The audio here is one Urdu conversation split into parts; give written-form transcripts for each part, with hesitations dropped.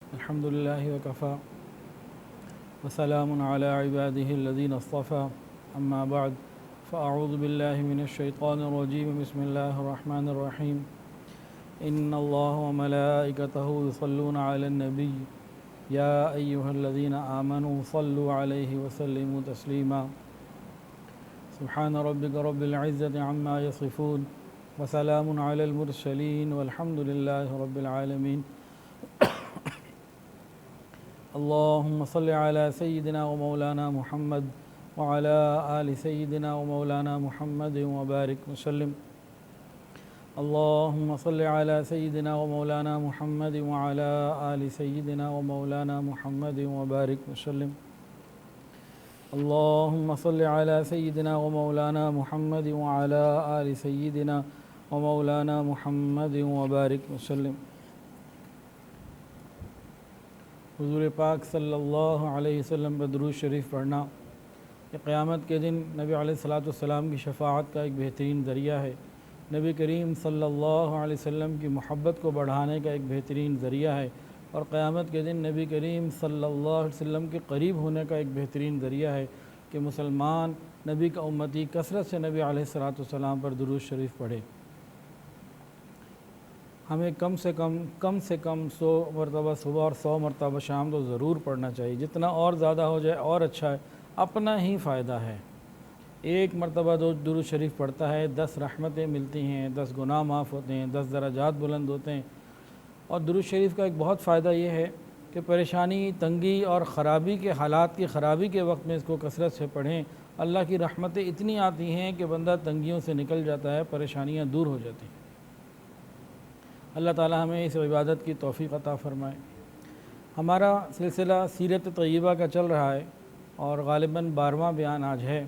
الحمد لله وكفى وسلام على عباده الذين اصطفى أما بعد فأعوذ بالله من الشيطان الرجيم بسم الله الرحمن الرحيم إن الله وملائكته يصلون على النبي يا أيها الذين آمنوا صلوا عليه وسلموا تسليما سبحان ربك رب العزة عما يصفون وسلام على المرسلين والحمد لله رب العالمين اللهم صل على سيدنا ومولانا محمد وعلى آل سيدنا ومولانا محمد وبارك وسلم اللهم صل على سيدنا ومولانا محمد وعلى آل سيدنا ومولانا محمد وبارك وسلم اللهم صل على سيدنا ومولانا محمد وعلى آل سيدنا ومولانا محمد وبارك وسلم حضور پاک صلی اللہ علیہ وسلم پر درود شریف پڑھنا یہ قیامت کے دن نبی علیہ السلام کی شفاعت کا ایک بہترین ذریعہ ہے، نبی کریم صلی اللہ علیہ وسلم کی محبت کو بڑھانے کا ایک بہترین ذریعہ ہے، اور قیامت کے دن نبی کریم صلی اللہ علیہ وسلم کے قریب ہونے کا ایک بہترین ذریعہ ہے کہ مسلمان نبی کا امتی کثرت سے نبی علیہ السلام پر درود شریف پڑھے۔ ہمیں کم سے کم 100 مرتبہ صبح اور 100 مرتبہ شام تو ضرور پڑھنا چاہیے، جتنا اور زیادہ ہو جائے اور اچھا ہے، اپنا ہی فائدہ ہے۔ ایک مرتبہ درود شریف پڑھتا ہے 10 رحمتیں ملتی ہیں، 10 گناہ معاف ہوتے ہیں، 10 درجات بلند ہوتے ہیں۔ اور درود شریف کا ایک بہت فائدہ یہ ہے کہ پریشانی، تنگی اور خرابی کے حالات کی خرابی کے وقت میں اس کو کثرت سے پڑھیں، اللہ کی رحمتیں اتنی آتی ہیں کہ بندہ تنگیوں سے نکل جاتا ہے، پریشانیاں دور ہو جاتی ہیں۔ اللہ تعالی ہمیں اس عبادت کی توفیق عطا فرمائے۔ ہمارا سلسلہ سیرت طیبہ کا چل رہا ہے اور غالباً 12واں بیان آج ہے،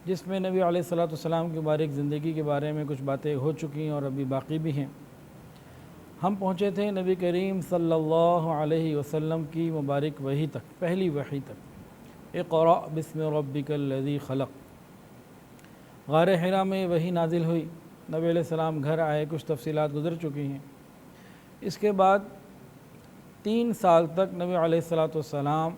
جس میں نبی علیہ السلام کی مبارک زندگی کے بارے میں کچھ باتیں ہو چکی ہیں اور ابھی باقی بھی ہیں۔ ہم پہنچے تھے نبی کریم صلی اللہ علیہ وسلم کی مبارک وحی تک، پہلی وحی تک، اقرأ بسم ربک الذی خلق۔ غار حرا میں وحی نازل ہوئی، نبی علیہ السلام گھر آئے، کچھ تفصیلات گزر چکی ہیں۔ اس کے بعد 3 سال تک نبی علیہ السلام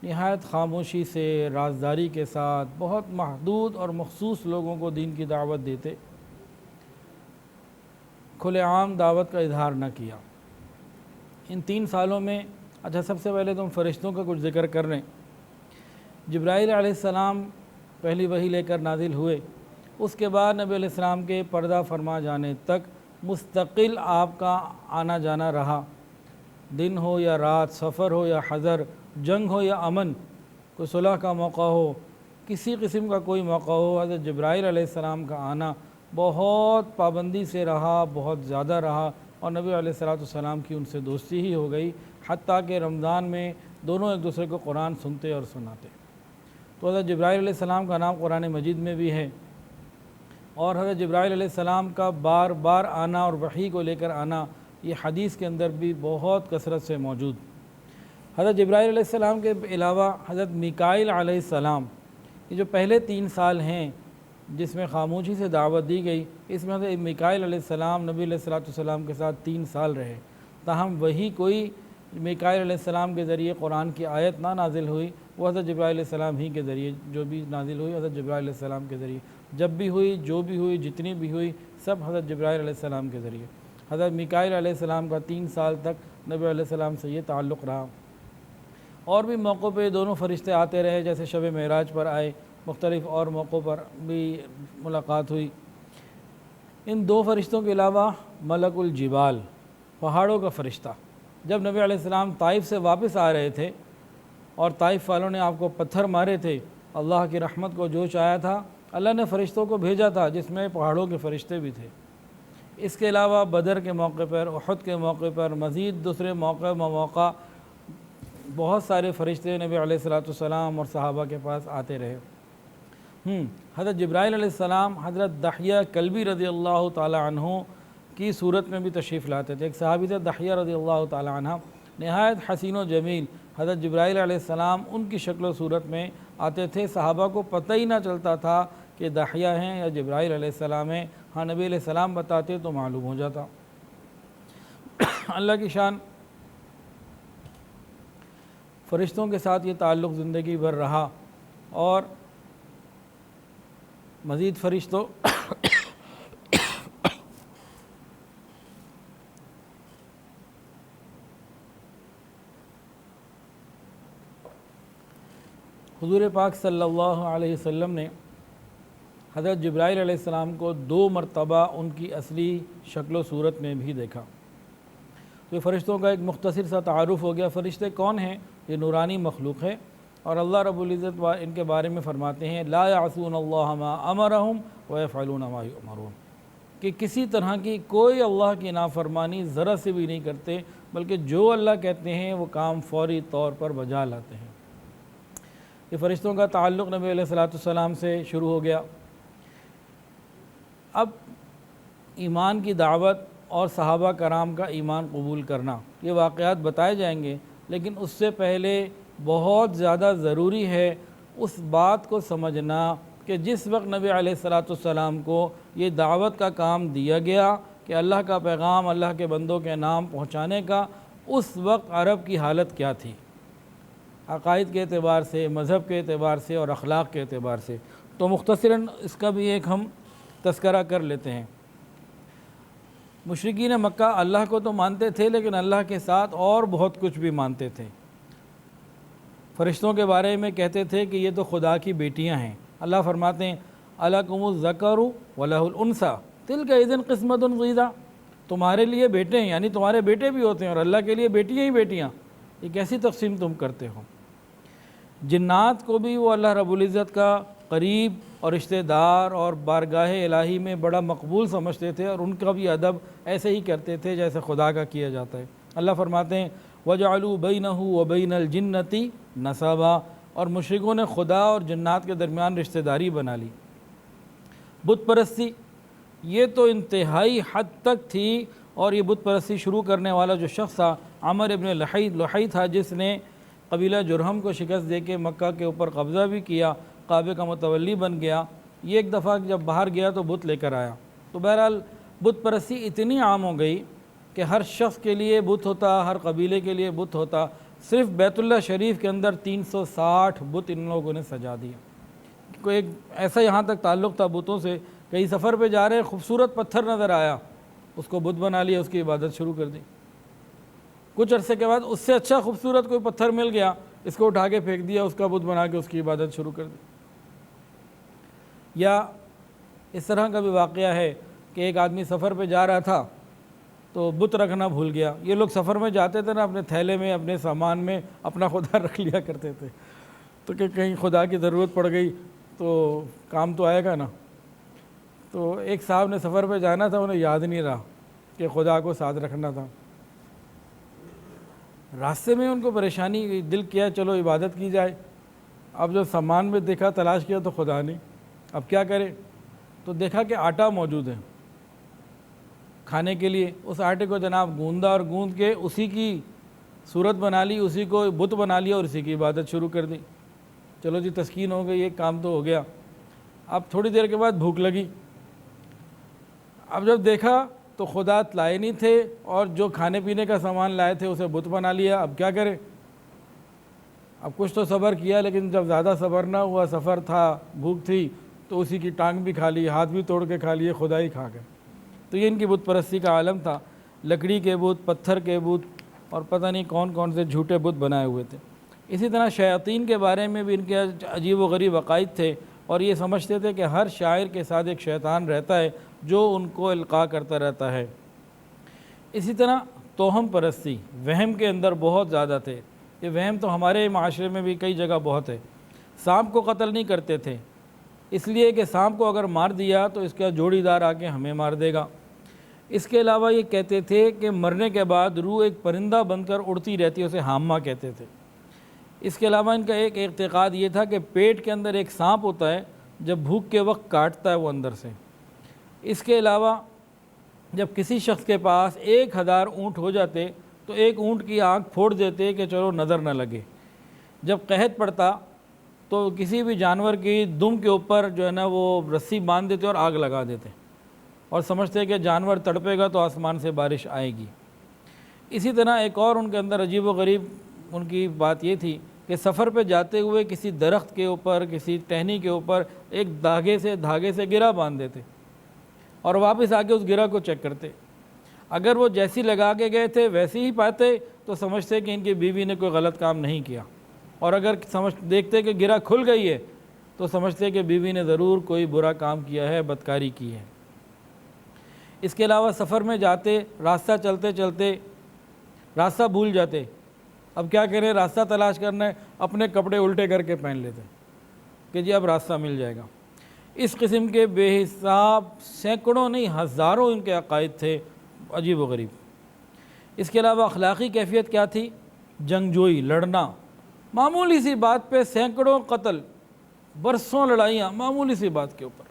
نہایت خاموشی سے، رازداری کے ساتھ، بہت محدود اور مخصوص لوگوں کو دین کی دعوت دیتے، کھلے عام دعوت کا اظہار نہ کیا۔ ان 3 سالوں میں سب سے پہلے تم فرشتوں کا کچھ ذکر کر رہے ہیں۔ جبرائیل علیہ السلام پہلی وحی لے کر نازل ہوئے، اس کے بعد نبی علیہ السلام کے پردہ فرما جانے تک مستقل آپ کا آنا جانا رہا، دن ہو یا رات، سفر ہو یا حضر، جنگ ہو یا امن، کوئی صلح کا موقع ہو، کسی قسم کا کوئی موقع ہو، حضرت جبرائیل علیہ السلام کا آنا بہت پابندی سے رہا، بہت زیادہ رہا، اور نبی علیہ السلام کی ان سے دوستی ہی ہو گئی، حتیٰ کہ رمضان میں دونوں ایک دوسرے کو قرآن سنتے اور سناتے۔ تو حضرت جبرائیل علیہ السلام کا نام قرآن مجید میں بھی ہے، اور حضرت جبرائیل علیہ السلام کا بار بار آنا اور وحی کو لے کر آنا یہ حدیث کے اندر بھی بہت کثرت سے موجود۔ حضرت جبرائیل علیہ السلام کے علاوہ حضرت میکائیل علیہ السلام، یہ جو پہلے 3 سال ہیں جس میں خاموشی سے دعوت دی گئی، اس میں حضرت میکائیل علیہ السلام نبی علیہ السلام کے ساتھ 3 سال رہے، تاہم وہی کوئی میکائیل علیہ السلام کے ذریعے قرآن کی آیت نہ نازل ہوئی، وہ حضرت جبرائیل علیہ السلام ہی کے ذریعے جو بھی نازل ہوئی حضرت جبرائیل علیہ السلام کے ذریعے، جب بھی ہوئی، جو بھی ہوئی، جتنی بھی ہوئی، سب حضرت جبرائیل علیہ السلام کے ذریعے۔ حضرت میکائیل علیہ السلام کا 3 سال تک نبی علیہ السلام سے یہ تعلق رہا۔ اور بھی موقعوں پہ دونوں فرشتے آتے رہے، جیسے شب معراج پر آئے، مختلف اور موقعوں پر بھی ملاقات ہوئی۔ ان 2 فرشتوں کے علاوہ ملک الجبال، پہاڑوں کا فرشتہ، جب نبی علیہ السلام طائف سے واپس آ رہے تھے اور طائف والوں نے آپ کو پتھر مارے تھے، اللہ کی رحمت کو جوش آیا تھا، اللہ نے فرشتوں کو بھیجا تھا جس میں پہاڑوں کے فرشتے بھی تھے۔ اس کے علاوہ بدر کے موقع پر، احد کے موقع پر، مزید دوسرے مواقع بہت سارے فرشتے نبی علیہ السلام اور صحابہ کے پاس آتے رہے۔ حضرت جبرائیل علیہ السلام حضرت دحیہ کلبی رضی اللہ تعالی عنہ کی صورت میں بھی تشریف لاتے تھے۔ ایک صحابی تھے دحیہ رضی اللہ تعالی عنہ، نہایت حسین و جمیل، حضرت جبرائیل علیہ السلام ان کی شکل و صورت میں آتے تھے، صحابہ کو پتہ ہی نہ چلتا تھا کہ دحیہ ہیں یا جبرائیل علیہ السلام ہیں، ہاں نبی علیہ السلام بتاتے تو معلوم ہو جاتا۔ اللہ کی شان فرشتوں کے ساتھ یہ تعلق زندگی بھر رہا اور مزید فرشتوں حضور پاک صلی اللہ علیہ وسلم نے حضرت جبرائیل علیہ السلام کو 2 مرتبہ ان کی اصلی شکل و صورت میں بھی دیکھا۔ تو یہ فرشتوں کا ایک مختصر سا تعارف ہو گیا۔ فرشتے کون ہیں؟ یہ نورانی مخلوق ہے، اور اللہ رب العزت ان کے بارے میں فرماتے ہیں لا یعصون اللہ ما امرہم ویفعلون ما یؤمرون، کہ کسی طرح کی کوئی اللہ کی نافرمانی ذرا سے بھی نہیں کرتے، بلکہ جو اللہ کہتے ہیں وہ کام فوری طور پر بجا لاتے ہیں۔ یہ فرشتوں کا تعلق نبی علیہ السلام سے شروع ہو گیا۔ اب ایمان کی دعوت اور صحابہ کرام کا ایمان قبول کرنا، یہ واقعات بتائے جائیں گے، لیکن اس سے پہلے بہت زیادہ ضروری ہے اس بات کو سمجھنا کہ جس وقت نبی علیہ السلام کو یہ دعوت کا کام دیا گیا کہ اللہ کا پیغام اللہ کے بندوں کے نام پہنچانے کا، اس وقت عرب کی حالت کیا تھی، عقائد کے اعتبار سے، مذہب کے اعتبار سے اور اخلاق کے اعتبار سے۔ تو مختصراً اس کا بھی ایک ہم تذکرہ کر لیتے ہیں۔ مشرکین مکہ اللہ کو تو مانتے تھے، لیکن اللہ کے ساتھ اور بہت کچھ بھی مانتے تھے۔ فرشتوں کے بارے میں کہتے تھے کہ یہ تو خدا کی بیٹیاں ہیں۔ اللہ فرماتے ہیں الکم الذکر ولہ الانثی تلک اذن قسمۃ ضیزیٰ، تمہارے لیے بیٹے ہیں، یعنی تمہارے بیٹے بھی ہوتے ہیں، اور اللہ کے لیے بیٹیاں ہی بیٹیاں، یہ کیسی تقسیم تم کرتے ہو؟ جنات کو بھی وہ اللہ رب العزت کا قریب اور رشتہ دار اور بارگاہ الہی میں بڑا مقبول سمجھتے تھے، اور ان کا بھی ادب ایسے ہی کرتے تھے جیسے خدا کا کیا جاتا ہے۔ اللہ فرماتے ہیں وَجَعَلُوا بَيْنَهُ وَبَيْنَ الْجِنَّةِ نَسَبًا، اور مشرکوں نے خدا اور جنات کے درمیان رشتہ داری بنا لی۔ بت پرستی یہ تو انتہائی حد تک تھی، اور یہ بت پرستی شروع کرنے والا جو شخص تھا عامر ابن لحی تھا، جس نے قبیلہ جرہم کو شکست دے کے مکہ کے اوپر قبضہ بھی کیا، کعبے کا متولی بن گیا۔ یہ ایک دفعہ جب باہر گیا تو بت لے کر آیا۔ تو بہرحال بت پرستی اتنی عام ہو گئی کہ ہر شخص کے لیے بت ہوتا، ہر قبیلے کے لیے بت ہوتا۔ صرف بیت اللہ شریف کے اندر 360 بت ان لوگوں نے سجا دیا۔ کوئی ایک ایسا یہاں تک تعلق تھا بتوں سے، کہیں سفر پہ جا رہے خوبصورت پتھر نظر آیا، اس کو بت بنا لیا، اس کی عبادت شروع کر دی۔ کچھ عرصے کے بعد اس سے اچھا خوبصورت کوئی پتھر مل گیا، اس کو اٹھا کے پھینک دیا، اس کا بت بنا کے اس کی عبادت شروع کر دی۔ یا اس طرح کا بھی واقعہ ہے کہ ایک آدمی سفر پہ جا رہا تھا تو بت رکھنا بھول گیا۔ یہ لوگ سفر میں جاتے تھے نا، اپنے تھیلے میں اپنے سامان میں اپنا خدا رکھ لیا کرتے تھے، تو کہ کہیں خدا کی ضرورت پڑ گئی تو کام تو آئے گا نا۔ تو ایک صاحب نے سفر پہ جانا تھا، انہیں یاد نہیں رہا کہ خدا کو ساتھ رکھنا تھا۔ راستے میں ان کو پریشانی، دل کیا چلو عبادت کی جائے۔ اب جب سامان میں دیکھا، تلاش کیا تو خدا نہیں، اب کیا کرے؟ تو دیکھا کہ آٹا موجود ہے کھانے کے لیے، اس آٹے کو جناب گوندا اور گوند کے اسی کی صورت بنا لی، اسی کو بت بنا لیا اور اسی کی عبادت شروع کر دی۔ چلو جی تسکین ہو گئی، ایک کام تو ہو گیا۔ اب تھوڑی دیر کے بعد بھوک لگی، اب جب دیکھا تو خدا لائے نہیں تھے، اور جو کھانے پینے کا سامان لائے تھے اسے بت بنا لیا۔ اب کیا کرے؟ اب کچھ تو صبر کیا، لیکن جب زیادہ صبر نہ ہوا، سفر تھا، بھوک تھی، تو اسی کی ٹانگ بھی کھا لی، ہاتھ بھی توڑ کے کھا لیے، خدا ہی کھا گئے۔ تو یہ ان کی بت پرستی کا عالم تھا، لکڑی کے بت، پتھر کے بت، اور پتہ نہیں کون کون سے جھوٹے بت بنائے ہوئے تھے۔ اسی طرح شیاطین کے بارے میں بھی ان کے عجیب و غریب عقائد تھے، اور یہ سمجھتے تھے کہ ہر شاعر کے ساتھ ایک شیطان رہتا ہے جو ان کو القاء کرتا رہتا ہے۔ اسی طرح توہم پرستی، وہم کے اندر بہت زیادہ تھے۔ یہ وہم تو ہمارے معاشرے میں بھی کئی جگہ بہت ہے۔ سانپ کو قتل نہیں کرتے تھے، اس لیے کہ سانپ کو اگر مار دیا تو اس کا جوڑی دار آ کے ہمیں مار دے گا۔ اس کے علاوہ یہ کہتے تھے کہ مرنے کے بعد روح ایک پرندہ بن کر اڑتی رہتی ہے، اسے حامہ کہتے تھے۔ اس کے علاوہ ان کا ایک اعتقاد یہ تھا کہ پیٹ کے اندر ایک سانپ ہوتا ہے، جب بھوک کے وقت کاٹتا ہے وہ اندر سے۔ اس کے علاوہ جب کسی شخص کے پاس 1000 اونٹ ہو جاتے تو ایک اونٹ کی آنکھ پھوڑ دیتے کہ چلو نظر نہ لگے۔ جب قحط پڑتا تو کسی بھی جانور کی دم کے اوپر جو ہے نا وہ رسی باندھ دیتے اور آگ لگا دیتے، اور سمجھتے کہ جانور تڑپے گا تو آسمان سے بارش آئے گی۔ اسی طرح ایک اور ان کے اندر عجیب و غریب ان کی بات یہ تھی کہ سفر پہ جاتے ہوئے کسی درخت کے اوپر، کسی ٹہنی کے اوپر ایک دھاگے سے گرہ باندھ دیتے اور واپس آ کے اس گرہ کو چیک کرتے۔ اگر وہ جیسی لگا کے گئے تھے ویسی ہی پاتے تو سمجھتے کہ ان کی بیوی نے کوئی غلط کام نہیں کیا، اور اگر دیکھتے کہ گرہ کھل گئی ہے تو سمجھتے کہ بیوی نے ضرور کوئی برا کام کیا ہے، بدکاری کی ہے۔ اس کے علاوہ سفر میں جاتے، راستہ چلتے چلتے راستہ بھول جاتے، اب کیا کریں، راستہ تلاش کرنا ہے، اپنے کپڑے الٹے کر کے پہن لیتے کہ جی اب راستہ مل جائے گا۔ اس قسم کے بے حساب سینکڑوں نہیں ہزاروں ان کے عقائد تھے، عجیب و غریب۔ اس کے علاوہ اخلاقی کیفیت کیا تھی؟ جنگجوئی، لڑنا، معمولی سی بات پہ سینکڑوں قتل، برسوں لڑائیاں معمولی سی بات کے اوپر۔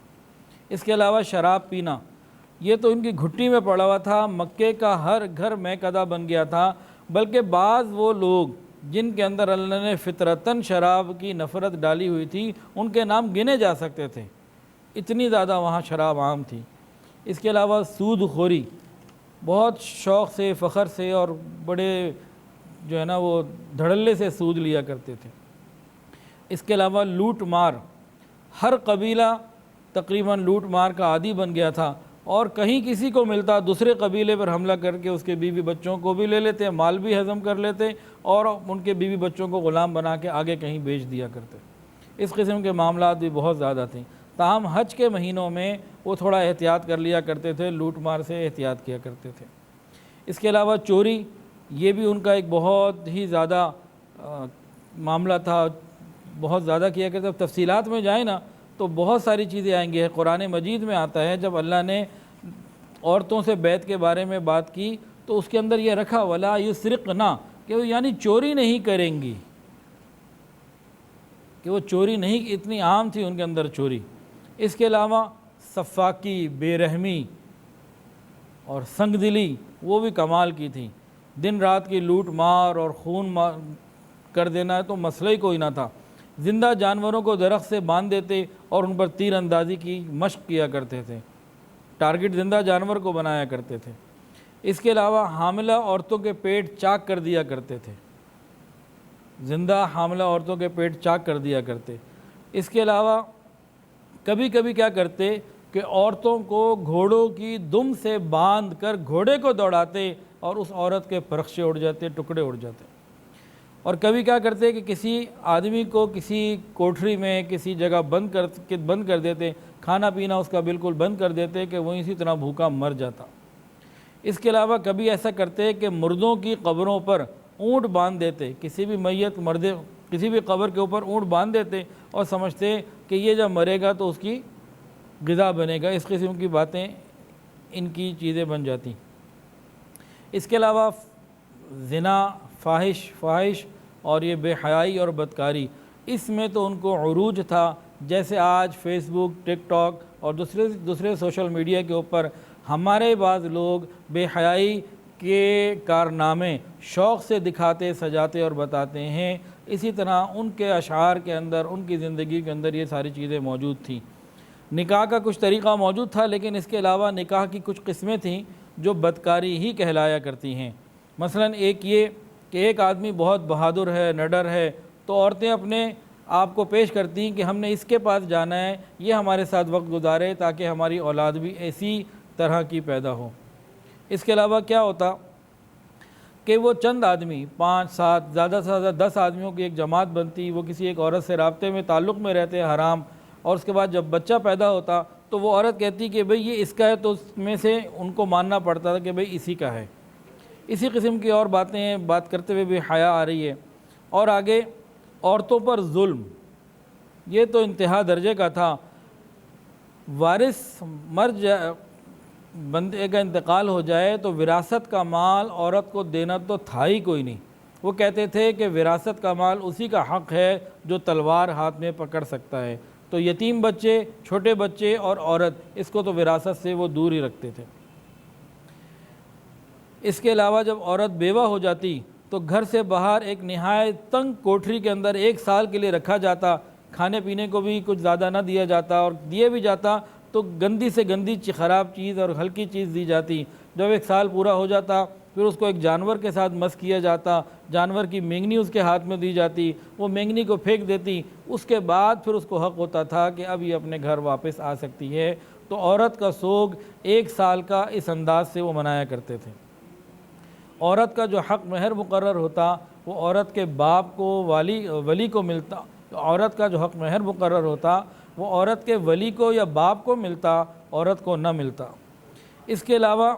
اس کے علاوہ شراب پینا، یہ تو ان کی گھٹی میں پڑا ہوا تھا، مکے کا ہر گھر میکدہ بن گیا تھا، بلکہ بعض وہ لوگ جن کے اندر اللہ نے فطرتاً شراب کی نفرت ڈالی ہوئی تھی ان کے نام گنے جا سکتے تھے، اتنی زیادہ وہاں شراب عام تھی۔ اس کے علاوہ سود خوری، بہت شوق سے، فخر سے اور بڑے جو ہے نا وہ دھڑلے سے سود لیا کرتے تھے۔ اس کے علاوہ لوٹ مار، ہر قبیلہ تقریباً لوٹ مار کا عادی بن گیا تھا، اور کہیں کسی کو ملتا دوسرے قبیلے پر حملہ کر کے اس کے بیوی بچوں کو بھی لے لیتے، مال بھی ہضم کر لیتے اور ان کے بیوی بچوں کو غلام بنا کے آگے کہیں بیچ دیا کرتے۔ اس قسم کے معاملات بھی بہت زیادہ تھیں، تاہم حج کے مہینوں میں وہ تھوڑا احتیاط کر لیا کرتے تھے، لوٹ مار سے احتیاط کیا کرتے تھے۔ اس کے علاوہ چوری، یہ بھی ان کا ایک بہت ہی زیادہ معاملہ تھا، بہت زیادہ کیا کرتے۔ اب تفصیلات میں جائیں نا تو بہت ساری چیزیں آئیں گی۔ قرآن مجید میں آتا ہے جب اللہ نے عورتوں سے بیعت کے بارے میں بات کی تو اس کے اندر یہ رکھا وَلَا يُسْرِقْنَا، کہ وہ یعنی چوری نہیں کریں گی، کہ وہ چوری نہیں، اتنی عام تھی ان کے اندر چوری۔ اس کے علاوہ سفاکی، بے رحمی اور سنگ دلی وہ بھی کمال کی تھی، دن رات کی لوٹ مار اور خون کر دینا ہے تو مسئلہ ہی کوئی نہ تھا۔ زندہ جانوروں کو درخت سے باندھ دیتے اور ان پر تیر اندازی کی مشق کیا کرتے تھے، ٹارگٹ زندہ جانور کو بنایا کرتے تھے۔ اس کے علاوہ حاملہ عورتوں کے پیٹ چاک کر دیا کرتے تھے، زندہ حاملہ عورتوں کے پیٹ چاک کر دیا کرتے۔ اس کے علاوہ کبھی کبھی کیا کرتے کہ عورتوں کو گھوڑوں کی دم سے باندھ کر گھوڑے کو دوڑاتے اور اس عورت کے پرخشے اڑ جاتے، ٹکڑے اڑ جاتے۔ اور کبھی کیا کرتے کہ کسی آدمی کو کسی کوٹھری میں کسی جگہ بند کر دیتے، کھانا پینا اس کا بالکل بند کر دیتے کہ وہ اسی طرح بھوکا مر جاتا۔ اس کے علاوہ کبھی ایسا کرتے کہ مردوں کی قبروں پر اونٹ باندھ دیتے، کسی بھی قبر کے اوپر اونٹ باندھ دیتے اور سمجھتے کہ یہ جب مرے گا تو اس کی غذا بنے گا۔ اس قسم کی باتیں ان کی چیزیں بن جاتی۔ اس کے علاوہ زنا، فاحش اور یہ بے حیائی اور بدکاری، اس میں تو ان کو عروج تھا۔ جیسے آج فیس بک، ٹک ٹاک اور دوسرے سوشل میڈیا کے اوپر ہمارے بعض لوگ بے حیائی کے کارنامے شوق سے دکھاتے، سجاتے اور بتاتے ہیں، اسی طرح ان کے اشعار کے اندر، ان کی زندگی کے اندر یہ ساری چیزیں موجود تھیں۔ نکاح کا کچھ طریقہ موجود تھا، لیکن اس کے علاوہ نکاح کی کچھ قسمیں تھیں جو بدکاری ہی کہلایا کرتی ہیں۔ مثلا ایک یہ کہ ایک آدمی بہت بہادر ہے، نڈر ہے، تو عورتیں اپنے آپ کو پیش کرتی ہیں کہ ہم نے اس کے پاس جانا ہے، یہ ہمارے ساتھ وقت گزارے تاکہ ہماری اولاد بھی ایسی طرح کی پیدا ہو۔ اس کے علاوہ کیا ہوتا کہ وہ چند آدمی، 5 7 زیادہ سے زیادہ 10 آدمیوں کی ایک جماعت بنتی، وہ کسی ایک عورت سے رابطے میں، تعلق میں رہتے حرام، اور اس کے بعد جب بچہ پیدا ہوتا تو وہ عورت کہتی کہ بھئی یہ اس کا ہے، تو اس میں سے ان کو ماننا پڑتا تھا کہ بھئی اسی کا ہے۔ اسی قسم کی اور باتیں بات کرتے ہوئے بھی حیا آ رہی ہے۔ اور آگے عورتوں پر ظلم، یہ تو انتہا درجے کا تھا۔ وارث بندے کا انتقال ہو جائے تو وراثت کا مال عورت کو دینا تو تھا ہی کوئی نہیں۔ وہ کہتے تھے کہ وراثت کا مال اسی کا حق ہے جو تلوار ہاتھ میں پکڑ سکتا ہے، تو یتیم بچے، چھوٹے بچے اور عورت، اس کو تو وراثت سے وہ دور ہی رکھتے تھے۔ اس کے علاوہ جب عورت بیوہ ہو جاتی تو گھر سے باہر ایک نہایت تنگ کوٹھری کے اندر 1 سال کے لیے رکھا جاتا، کھانے پینے کو بھی کچھ زیادہ نہ دیا جاتا، اور دیے بھی جاتا تو گندی سے گندی خراب چیز اور ہلکی چیز دی جاتی۔ جب 1 سال پورا ہو جاتا پھر پھر اس کو ایک جانور کے ساتھ مس کیا جاتا، جانور کی مینگنی اس کے ہاتھ میں دی جاتی، وہ مینگنی کو پھینک دیتی، اس کے بعد پھر اس کو حق ہوتا تھا کہ اب یہ اپنے گھر واپس آ سکتی ہے۔ تو عورت کا سوگ 1 سال کا اس انداز سے وہ منایا کرتے تھے۔ عورت کا جو حق مہر مقرر ہوتا وہ عورت کے باپ کو ولی کو ملتا، عورت کا جو حق مہر مقرر ہوتا وہ عورت کے ولی کو یا باپ کو ملتا، عورت کو نہ ملتا۔ اس کے علاوہ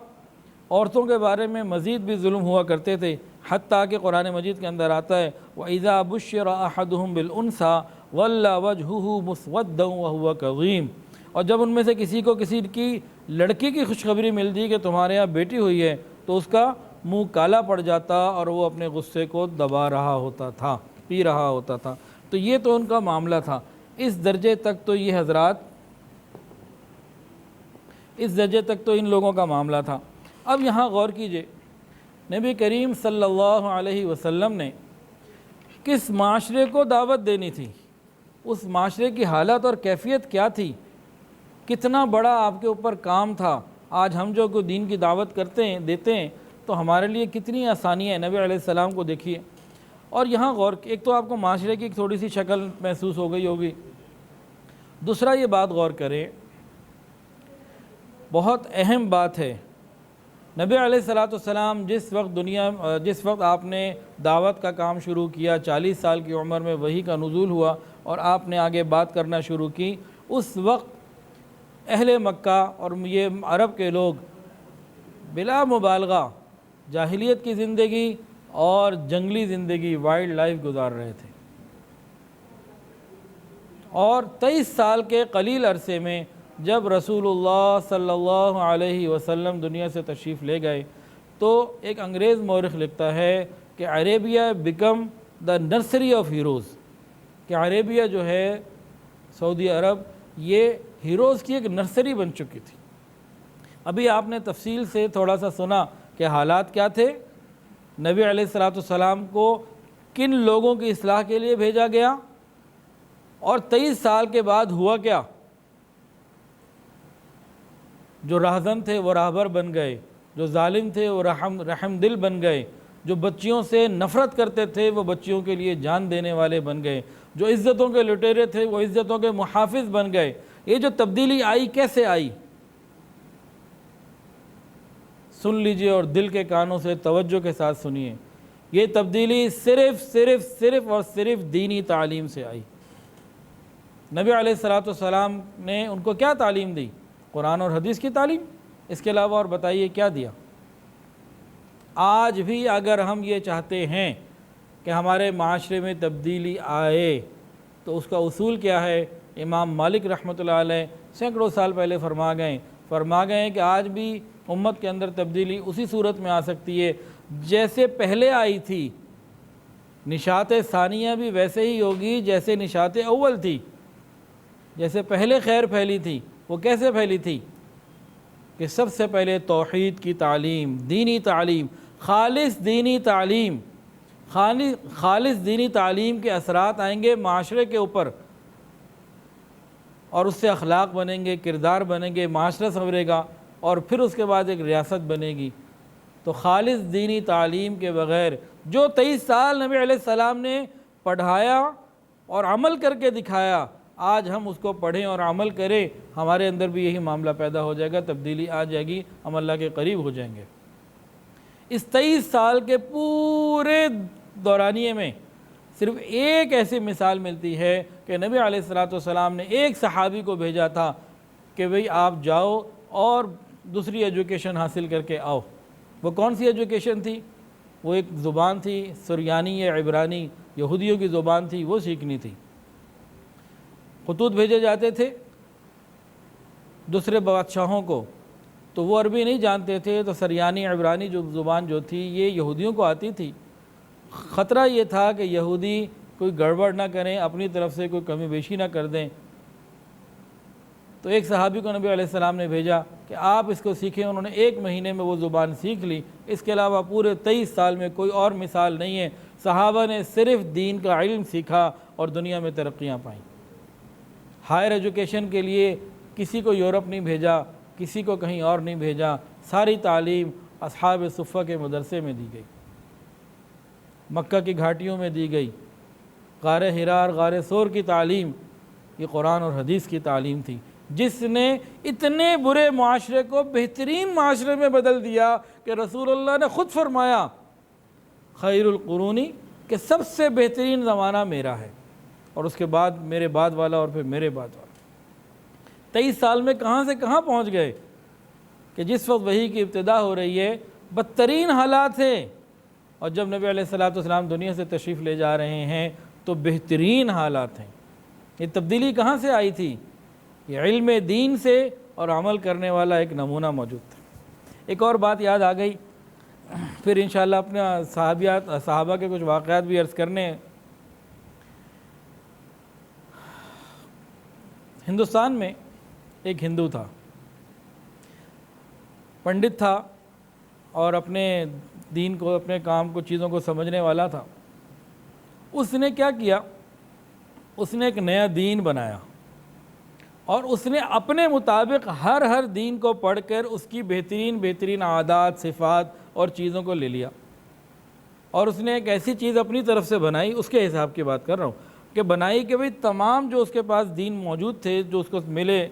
عورتوں کے بارے میں مزید بھی ظلم ہوا کرتے تھے، حتیٰ کہ قرآن مجید کے اندر آتا ہے وَإِذَا بُشِّرَ أَحَدُهُمْ بِالْأُنْثَىٰ وَلَّا وَجْهُهُ مُسْوَدًّا وَهُوَ كَظِيمٌ، اور جب ان میں سے کسی کو کسی کی لڑکی کی خوشخبری ملتی کہ تمہارے یہاں بیٹی ہوئی ہے تو اس کا منہ کالا پڑ جاتا اور وہ اپنے غصے کو دبا رہا ہوتا تھا، پی رہا ہوتا تھا۔ تو یہ تو ان کا معاملہ تھا۔ اس درجے تک تو یہ حضرات، اس درجے تک تو ان لوگوں کا معاملہ تھا۔ اب یہاں غور کیجئے، نبی کریم صلی اللہ علیہ وسلم نے کس معاشرے کو دعوت دینی تھی، اس معاشرے کی حالت اور کیفیت کیا تھی، کتنا بڑا آپ کے اوپر کام تھا۔ آج ہم جو کوئی دین کی دعوت کرتے ہیں دیتے ہیں تو ہمارے لیے کتنی آسانیاں ہیں، نبی علیہ السلام کو دیکھیے۔ اور یہاں غور، ایک تو آپ کو معاشرے کی ایک تھوڑی سی شکل محسوس ہو گئی ہوگی، دوسرا یہ بات غور کریں، بہت اہم بات ہے، نبی علیہ السلام جس وقت آپ نے دعوت کا کام شروع کیا، 40 سال کی عمر میں وحی کا نزول ہوا اور آپ نے آگے بات کرنا شروع کی، اس وقت اہل مکہ اور یہ عرب کے لوگ بلا مبالغہ جاہلیت کی زندگی اور جنگلی زندگی، وائلڈ لائف گزار رہے تھے، اور 23 سال کے قلیل عرصے میں جب رسول اللہ صلی اللہ علیہ وسلم دنیا سے تشریف لے گئے تو ایک انگریز مورخ لکھتا ہے کہ Arabia become the nursery of heroes, کہ عربیہ جو ہے سعودی عرب یہ ہیروز کی ایک نرسری بن چکی تھی۔ ابھی آپ نے تفصیل سے تھوڑا سا سنا کہ حالات کیا تھے، نبی علیہ السلام کو کن لوگوں کی اصلاح کے لیے بھیجا گیا، اور 23 سال کے بعد ہوا کیا، جو راہزن تھے وہ راہبر بن گئے، جو ظالم تھے وہ رحم دل بن گئے، جو بچیوں سے نفرت کرتے تھے وہ بچیوں کے لیے جان دینے والے بن گئے، جو عزتوں کے لٹیرے تھے وہ عزتوں کے محافظ بن گئے۔ یہ جو تبدیلی آئی کیسے آئی، سن لیجئے اور دل کے کانوں سے توجہ کے ساتھ سنیے۔ یہ تبدیلی صرف دینی تعلیم سے آئی۔ نبی علیہ السلام نے ان کو کیا تعلیم دی؟ قرآن اور حدیث کی تعلیم، اس کے علاوہ اور بتائیے کیا دیا؟ آج بھی اگر ہم یہ چاہتے ہیں کہ ہمارے معاشرے میں تبدیلی آئے تو اس کا اصول کیا ہے؟ امام مالک رحمۃ اللہ علیہ سینکڑوں سال پہلے فرما گئے کہ آج بھی امت کے اندر تبدیلی اسی صورت میں آ سکتی ہے جیسے پہلے آئی تھی، نشاط ثانیہ بھی ویسے ہی ہوگی جیسے نشاط اول تھی، جیسے پہلے خیر پھیلی تھی۔ وہ کیسے پھیلی تھی؟ کہ سب سے پہلے توحید کی تعلیم، دینی تعلیم، خالص دینی تعلیم کے اثرات آئیں گے معاشرے کے اوپر، اور اس سے اخلاق بنیں گے، کردار بنیں گے، معاشرہ سنورے گا، اور پھر اس کے بعد ایک ریاست بنے گی۔ تو خالص دینی تعلیم کے بغیر جو 23 سال نبی علیہ السلام نے پڑھایا اور عمل کر کے دکھایا، آج ہم اس کو پڑھیں اور عمل کریں، ہمارے اندر بھی یہی معاملہ پیدا ہو جائے گا، تبدیلی آ جائے گی، ہم اللہ کے قریب ہو جائیں گے۔ اس 23 سال کے پورے دورانیے میں صرف ایک ایسی مثال ملتی ہے کہ نبی علیہ السلام نے ایک صحابی کو بھیجا تھا کہ بھئی آپ جاؤ اور دوسری ایجوکیشن حاصل کر کے آؤ۔ وہ کون سی ایجوکیشن تھی؟ وہ ایک زبان تھی، سریانی یا عبرانی، یہودیوں کی زبان تھی، وہ سیکھنی تھی۔ خطوط بھیجے جاتے تھے دوسرے بادشاہوں کو، تو وہ عربی نہیں جانتے تھے، تو سریانی عبرانی جو زبان جو تھی یہ یہودیوں کو آتی تھی۔ خطرہ یہ تھا کہ یہودی کوئی گڑبڑ نہ کریں، اپنی طرف سے کوئی کمی بیشی نہ کر دیں، تو ایک صحابی کو نبی علیہ السلام نے بھیجا کہ آپ اس کو سیکھیں۔ انہوں نے 1 مہینے میں وہ زبان سیکھ لی۔ اس کے علاوہ پورے 23 سال میں کوئی اور مثال نہیں ہے، صحابہ نے صرف دین کا علم سیکھا اور دنیا میں ترقیاں پائیں۔ ہائر ایجوکیشن کے لیے کسی کو یورپ نہیں بھیجا، کسی کو کہیں اور نہیں بھیجا، ساری تعلیم اصحاب صفہ کے مدرسے میں دی گئی، مکہ کی گھاٹیوں میں دی گئی۔ غار حرا اور غار ثور کی تعلیم یہ قرآن اور حدیث کی تعلیم تھی، جس نے اتنے برے معاشرے کو بہترین معاشرے میں بدل دیا کہ رسول اللہ نے خود فرمایا خیر القرونی کہ سب سے بہترین زمانہ میرا ہے، اور اس کے بعد میرے بعد والا، اور پھر میرے بعد والا۔ 23 سال میں کہاں سے کہاں پہنچ گئے کہ جس وقت وحی کی ابتدا ہو رہی ہے بدترین حالات ہیں، اور جب نبی علیہ الصلوۃ والسلام دنیا سے تشریف لے جا رہے ہیں تو بہترین حالات ہیں۔ یہ تبدیلی کہاں سے آئی تھی؟ یہ علم دین سے اور عمل کرنے والا ایک نمونہ موجود تھا۔ ایک اور بات یاد آ گئی، پھر انشاءاللہ اپنے صحابہ کے کچھ واقعات بھی عرض کرنے ہیں۔ ہندوستان میں ایک ہندو تھا، پنڈت تھا، اور اپنے دین کو، اپنے کام کو، چیزوں کو سمجھنے والا تھا۔ اس نے کیا کیا؟ اس نے ایک نیا دین بنایا، اور اس نے اپنے مطابق ہر دین کو پڑھ کر اس کی بہترین عادات، صفات اور چیزوں کو لے لیا، اور اس نے ایک ایسی چیز اپنی طرف سے بنائی، اس کے حساب کی بات کر رہا ہوں کہ بنائی کہ بھئی تمام جو اس کے پاس دین موجود تھے، جو اس کو ملے،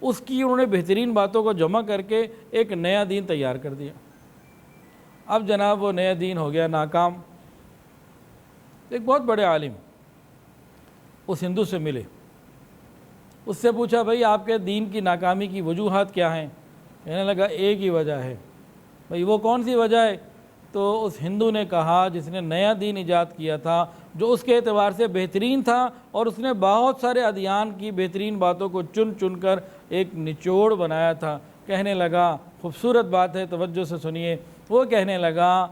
اس کی انہوں نے بہترین باتوں کو جمع کر کے ایک نیا دین تیار کر دیا۔ اب جناب وہ نیا دین ہو گیا ناکام۔ ایک بہت بڑے عالم اس ہندو سے ملے، اس سے پوچھا بھئی آپ کے دین کی ناکامی کی وجوہات کیا ہیں؟ کہنے لگا ایک ہی وجہ ہے۔ بھئی وہ کون سی وجہ ہے؟ تو اس ہندو نے کہا، جس نے نیا دین ایجاد کیا تھا، جو اس کے اعتبار سے بہترین تھا، اور اس نے بہت سارے ادیان کی بہترین باتوں کو چن کر ایک نچوڑ بنایا تھا، کہنے لگا، خوبصورت بات ہے، توجہ سے سنیے، وہ کہنے لگا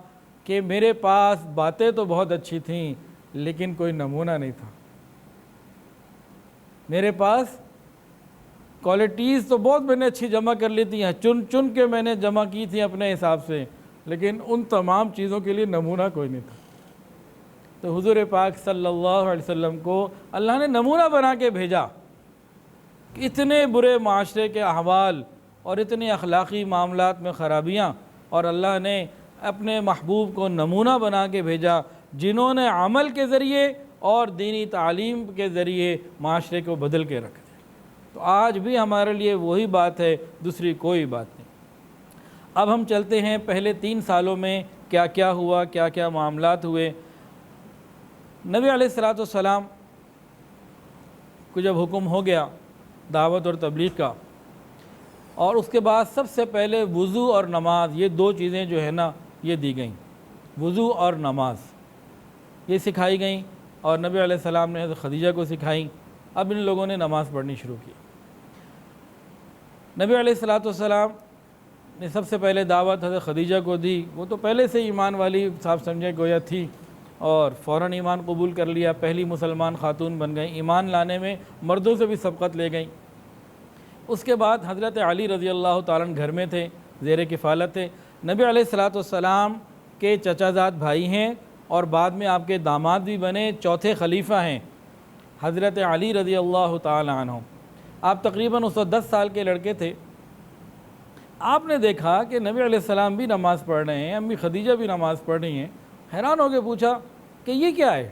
کہ میرے پاس باتیں تو بہت اچھی تھیں لیکن کوئی نمونہ نہیں تھا۔ میرے پاس کوالٹیز تو بہت میں نے اچھی جمع کر لی تھی، چن کے میں نے جمع کی تھی اپنے حساب سے، لیکن ان تمام چیزوں کے لیے نمونہ کوئی نہیں تھا۔ تو حضور پاک صلی اللہ علیہ وسلم کو اللہ نے نمونہ بنا کے بھیجا کہ اتنے برے معاشرے کے احوال اور اتنے اخلاقی معاملات میں خرابیاں، اور اللہ نے اپنے محبوب کو نمونہ بنا کے بھیجا، جنہوں نے عمل کے ذریعے اور دینی تعلیم کے ذریعے معاشرے کو بدل کے رکھ دیا۔ تو آج بھی ہمارے لیے وہی بات ہے، دوسری کوئی بات نہیں۔ اب ہم چلتے ہیں پہلے 3 سالوں میں کیا کیا ہوا، کیا کیا معاملات ہوئے۔ نبی علیہ الصلوۃ والسلام کو جب حکم ہو گیا دعوت اور تبلیغ کا، اور اس کے بعد سب سے پہلے وضو اور نماز، یہ 2 چیزیں جو ہے نا یہ دی گئیں، وضو اور نماز یہ سکھائی گئیں، اور نبی علیہ السلام نے حضرت خدیجہ کو سکھائیں۔ اب ان لوگوں نے نماز پڑھنی شروع کی۔ نبی علیہ الصلوۃ والسلام نے سب سے پہلے دعوت حضرت خدیجہ کو دی، وہ تو پہلے سے ایمان والی صاحب سمجھے گویا تھی، اور فوراً ایمان قبول کر لیا، پہلی مسلمان خاتون بن گئیں، ایمان لانے میں مردوں سے بھی سبقت لے گئیں۔ اس کے بعد حضرت علی رضی اللہ تعالیٰ عنہ گھر میں تھے، زیر کفالت تھے، نبی علیہ الصلوۃ والسلام کے چچا زاد بھائی ہیں، اور بعد میں آپ کے داماد بھی بنے، چوتھے خلیفہ ہیں حضرت علی رضی اللہ تعالیٰ عنہ۔ آپ تقریباً اس وقت 10 سال کے لڑکے تھے۔ آپ نے دیکھا کہ نبی علیہ السلام بھی نماز پڑھ رہے ہیں، امی خدیجہ بھی نماز پڑھ رہی ہیں، حیران ہو کے پوچھا کہ یہ کیا ہے،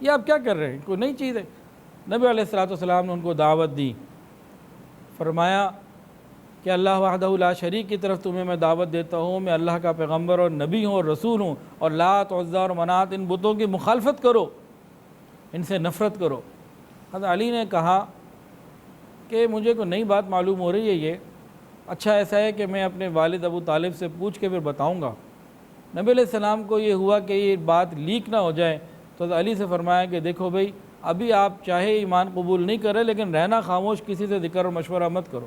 یہ آپ کیا کر رہے ہیں، کوئی نئی چیز ہے؟ نبی علیہ الصلوۃ والسلام نے ان کو دعوت دی، فرمایا کہ اللہ وحدہ لا شریک کی طرف تمہیں میں دعوت دیتا ہوں، میں اللہ کا پیغمبر اور نبی ہوں اور رسول ہوں، اور لات، عزیٰ اور منات ان بتوں کی مخالفت کرو، ان سے نفرت کرو۔ حضرت علی نے کہا کہ مجھے کوئی نئی بات معلوم ہو رہی ہے، یہ اچھا ایسا ہے کہ میں اپنے والد ابو طالب سے پوچھ کے پھر بتاؤں گا۔ نبی علیہ السلام کو یہ ہوا کہ یہ بات لیک نہ ہو جائے، تو حضرت علی سے فرمایا کہ دیکھو بھئی، ابھی آپ چاہے ایمان قبول نہیں کریں لیکن رہنا خاموش، کسی سے ذکر اور مشورہ مت کرو۔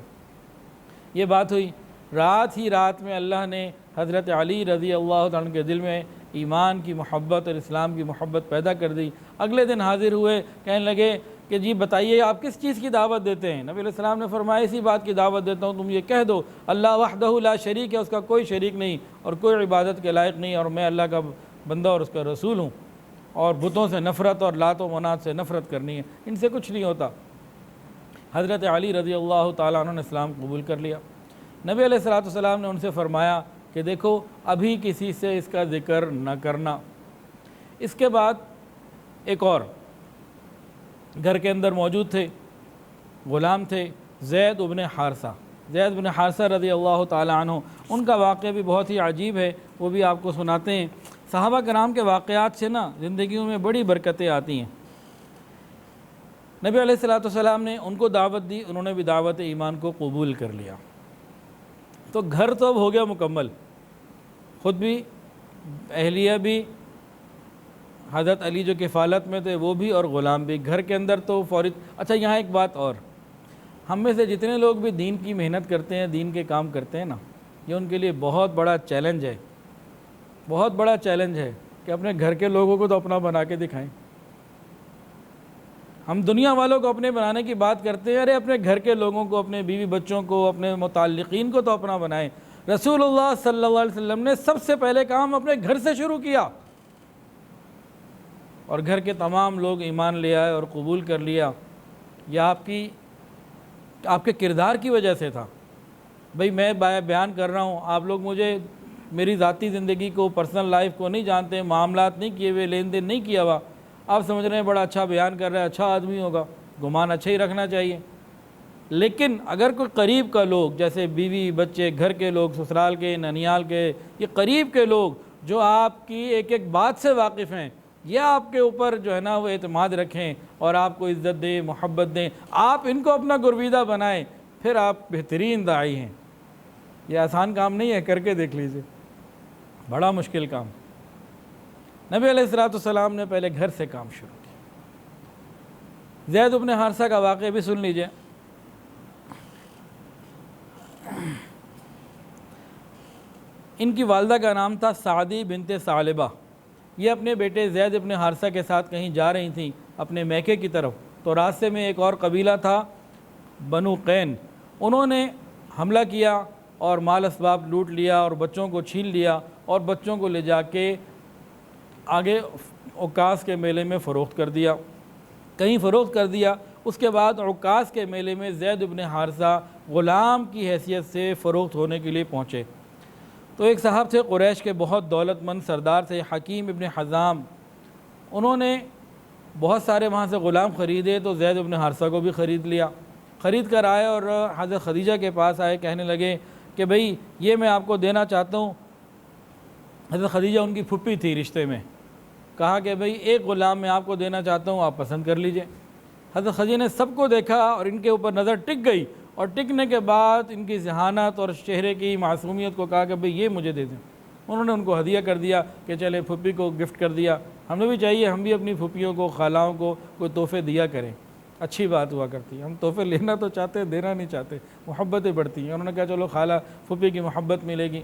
یہ بات ہوئی، رات میں اللہ نے حضرت علی رضی اللہ عنہ کے دل میں ایمان کی محبت اور اسلام کی محبت پیدا کر دی۔ اگلے دن حاضر ہوئے، کہنے لگے کہ جی بتائیے آپ کس چیز کی دعوت دیتے ہیں؟ نبی علیہ السلام نے فرمایا اسی بات کی دعوت دیتا ہوں، تم یہ کہہ دو اللہ وحدہ لا شریک ہے، اس کا کوئی شریک نہیں اور کوئی عبادت کے لائق نہیں، اور میں اللہ کا بندہ اور اس کا رسول ہوں، اور بتوں سے نفرت اور لات و منات سے نفرت کرنی ہے، ان سے کچھ نہیں ہوتا۔ حضرت علی رضی اللہ تعالیٰ عنہ نے اسلام قبول کر لیا۔ نبی علیہ الصلوۃ والسلام نے ان سے فرمایا کہ کہ دیکھو ابھی کسی سے اس کا ذکر نہ کرنا۔ اس کے بعد ایک اور گھر کے اندر موجود تھے، غلام تھے، زید بن حارثہ۔ زید بن حارثہ رضی اللہ تعالی عنہ، ان کا واقعہ بھی بہت ہی عجیب ہے، وہ بھی آپ کو سناتے ہیں۔ صحابہ کرام کے واقعات سے نا زندگیوں میں بڑی برکتیں آتی ہیں۔ نبی علیہ الصلوۃ والسلام نے ان کو دعوت دی، انہوں نے بھی دعوت ایمان کو قبول کر لیا۔ تو گھر تو اب ہو گیا مکمل، خود بھی، اہلیہ بھی، حضرت علی جو کفالت میں تھے وہ بھی، اور غلام بھی گھر کے اندر تو فوری۔ اچھا یہاں ایک بات اور، ہم میں سے جتنے لوگ بھی دین کی محنت کرتے ہیں، دین کے کام کرتے ہیں نا، یہ ان کے لیے بہت بڑا چیلنج ہے، بہت بڑا چیلنج ہے کہ اپنے گھر کے لوگوں کو تو اپنا بنا کے دکھائیں۔ ہم دنیا والوں کو اپنے بنانے کی بات کرتے ہیں، ارے اپنے گھر کے لوگوں کو، اپنے بیوی بچوں کو، اپنے متعلقین کو تو اپنا بنائیں۔ رسول اللہ صلی اللہ علیہ وسلم نے سب سے پہلے کام اپنے گھر سے شروع کیا، اور گھر کے تمام لوگ ایمان لے آئے اور قبول کر لیا۔ یہ آپ کے کردار کی وجہ سے تھا۔ بھئی میں بیان کر رہا ہوں، آپ لوگ مجھے میری ذاتی زندگی کو، پرسنل لائف کو نہیں جانتے، معاملات نہیں کیے ہوئے، لین دین نہیں کیا ہوا، آپ سمجھ رہے ہیں بڑا اچھا بیان کر رہا ہے، اچھا آدمی ہوگا، گمان اچھا ہی رکھنا چاہیے۔ لیکن اگر کوئی قریب کا لوگ، جیسے بیوی بچے، گھر کے لوگ، سسرال کے، ننیال کے، یہ قریب کے لوگ جو آپ کی ایک ایک بات سے واقف ہیں، یہ آپ کے اوپر جو ہے نا وہ اعتماد رکھیں اور آپ کو عزت دیں، محبت دیں، آپ ان کو اپنا گرویدہ بنائیں، پھر آپ بہترین داعی ہیں۔ یہ آسان کام نہیں ہے، کر کے دیکھ لیجئے، بڑا مشکل کام۔ نبی علیہ الصلوۃ والسلام نے پہلے گھر سے کام شروع کیا۔ زید بن حارثہ کا واقعہ بھی سن لیجئے۔ ان کی والدہ کا نام تھا سعدی بنت ثعلبہ۔ یہ اپنے بیٹے زید بن حارثہ کے ساتھ کہیں جا رہی تھیں اپنے میکے کی طرف، تو راستے میں ایک اور قبیلہ تھا بنو قین، انہوں نے حملہ کیا اور مال اسباب لوٹ لیا اور بچوں کو چھین لیا، اور بچوں کو لے جا کے آگے عکاظ کے میلے میں فروخت کر دیا، کہیں فروخت کر دیا۔ اس کے بعد عکاظ کے میلے میں زید بن حارثہ غلام کی حیثیت سے فروخت ہونے کے لیے پہنچے۔ تو ایک صاحب تھے قریش کے، بہت دولت مند سردار تھے، حکیم ابن حزام، انہوں نے بہت سارے وہاں سے غلام خریدے، تو زید بن حارثہ کو بھی خرید لیا۔ خرید کر آئے اور حضرت خدیجہ کے پاس آئے، کہنے لگے کہ بھئی یہ میں آپ کو دینا چاہتا ہوں۔ حضرت خدیجہ ان کی پھپھی تھی رشتے میں، کہا کہ بھئی ایک غلام میں آپ کو دینا چاہتا ہوں، آپ پسند کر لیجئے۔ حضرت خدیجہ نے سب کو دیکھا اور ان کے اوپر نظر ٹک گئی، اور ٹکنے کے بعد ان کی ذہانت اور چہرے کی معصومیت کو کہا کہ بھئی یہ مجھے دے دیں۔ انہوں نے ان کو ہدیہ کر دیا کہ چلے پھپھی کو گفٹ کر دیا۔ ہمیں بھی چاہیے ہم بھی اپنی پھپھیوں کو، خالاؤں کو کوئی تحفے دیا کریں، اچھی بات ہوا کرتی ہے۔ ہم تحفے لینا تو چاہتے ہیں، دینا نہیں چاہتے، محبتیں بڑھتی ہیں۔ انہوں نے کہا چلو خالہ پھپھی کی محبت ملے گی۔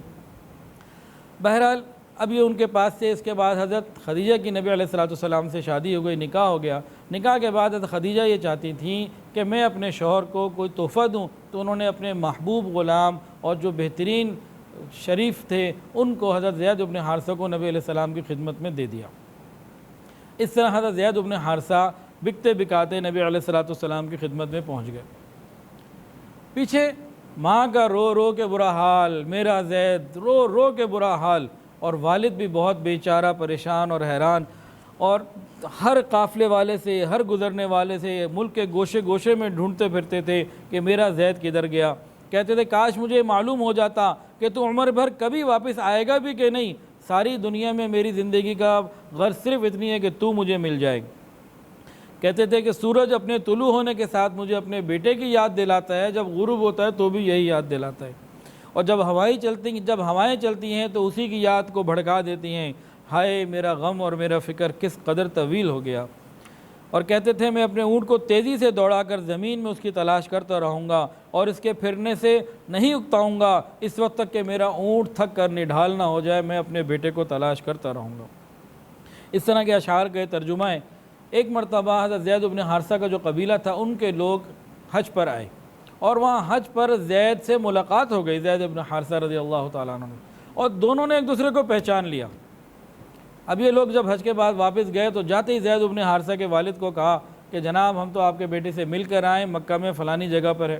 بہرحال اب یہ ان کے پاس سے، اس کے بعد حضرت خدیجہ کی نبی علیہ الصلوۃ والسلام سے شادی ہو گئی، نکاح ہو گیا۔ نکاح کے بعد حضرت خدیجہ یہ چاہتی تھیں کہ میں اپنے شوہر کو کوئی تحفہ دوں، تو انہوں نے اپنے محبوب غلام اور جو بہترین شریف تھے ان کو، حضرت زید بن حارثہ کو، نبی علیہ السلام کی خدمت میں دے دیا۔ اس طرح حضرت زید بن حارثہ بکتے بکاتے نبی علیہ الصلوۃ والسلام کی خدمت میں پہنچ گئے۔ پیچھے ماں کا رو رو کے برا حال، میرا زید رو رو کے برا حال، اور والد بھی بہت بیچارہ، پریشان اور حیران، اور ہر قافلے والے سے، ہر گزرنے والے سے ملک کے گوشے گوشے میں ڈھونڈتے پھرتے تھے کہ میرا زید کدھر گیا۔ کہتے تھے کاش مجھے معلوم ہو جاتا کہ تو عمر بھر کبھی واپس آئے گا بھی کہ نہیں، ساری دنیا میں میری زندگی کا غرض صرف اتنی ہے کہ تو مجھے مل جائے۔ کہتے تھے کہ سورج اپنے طلوع ہونے کے ساتھ مجھے اپنے بیٹے کی یاد دلاتا ہے، جب غروب ہوتا ہے تو بھی یہی یاد دلاتا ہے، اور جب ہوائیں چلتی ہیں تو اسی کی یاد کو بھڑکا دیتی ہیں۔ ہائے میرا غم اور میرا فکر کس قدر طویل ہو گیا۔ اور کہتے تھے میں اپنے اونٹ کو تیزی سے دوڑا کر زمین میں اس کی تلاش کرتا رہوں گا اور اس کے پھرنے سے نہیں اکتاؤں گا اس وقت تک کہ میرا اونٹ تھک کر نڈھال نہ ہو جائے، میں اپنے بیٹے کو تلاش کرتا رہوں گا۔ اس طرح کے اشعار کے ترجمہ ہیں۔ ایک مرتبہ حضرت زید بن حارثہ کا جو قبیلہ تھا ان کے لوگ حج پر آئے، اور وہاں حج پر زید سے ملاقات ہو گئی، زید بن حارثہ رضی اللہ تعالیٰ عنہ، اور دونوں نے ایک دوسرے کو پہچان لیا۔ اب یہ لوگ جب حج کے بعد واپس گئے تو جاتے ہی زید بن حارثہ کے والد کو کہا کہ جناب ہم تو آپ کے بیٹے سے مل کر آئیں، مکہ میں فلانی جگہ پر ہے۔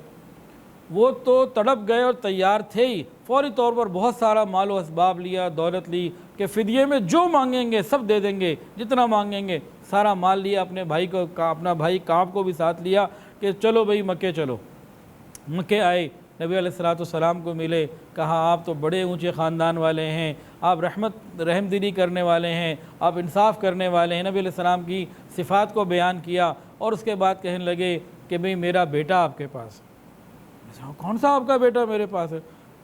وہ تو تڑپ گئے اور تیار تھے ہی، فوری طور پر بہت سارا مال و اسباب لیا، دولت لی کہ فدیے میں جو مانگیں گے سب دے دیں گے، جتنا مانگیں گے سارا مال لیا، اپنے بھائی کو، اپنا بھائی کعب کو بھی ساتھ لیا کہ چلو بھئی مکے چلو۔ مکے آئے، نبی علیہ السلام کو ملے، کہا آپ تو بڑے اونچے خاندان والے ہیں، آپ رحم دلی کرنے والے ہیں، آپ انصاف کرنے والے ہیں۔ نبی علیہ السلام کی صفات کو بیان کیا اور اس کے بعد کہنے لگے کہ بھئی میرا بیٹا آپ کے پاس، کون سا آپ کا بیٹا میرے پاس ہے؟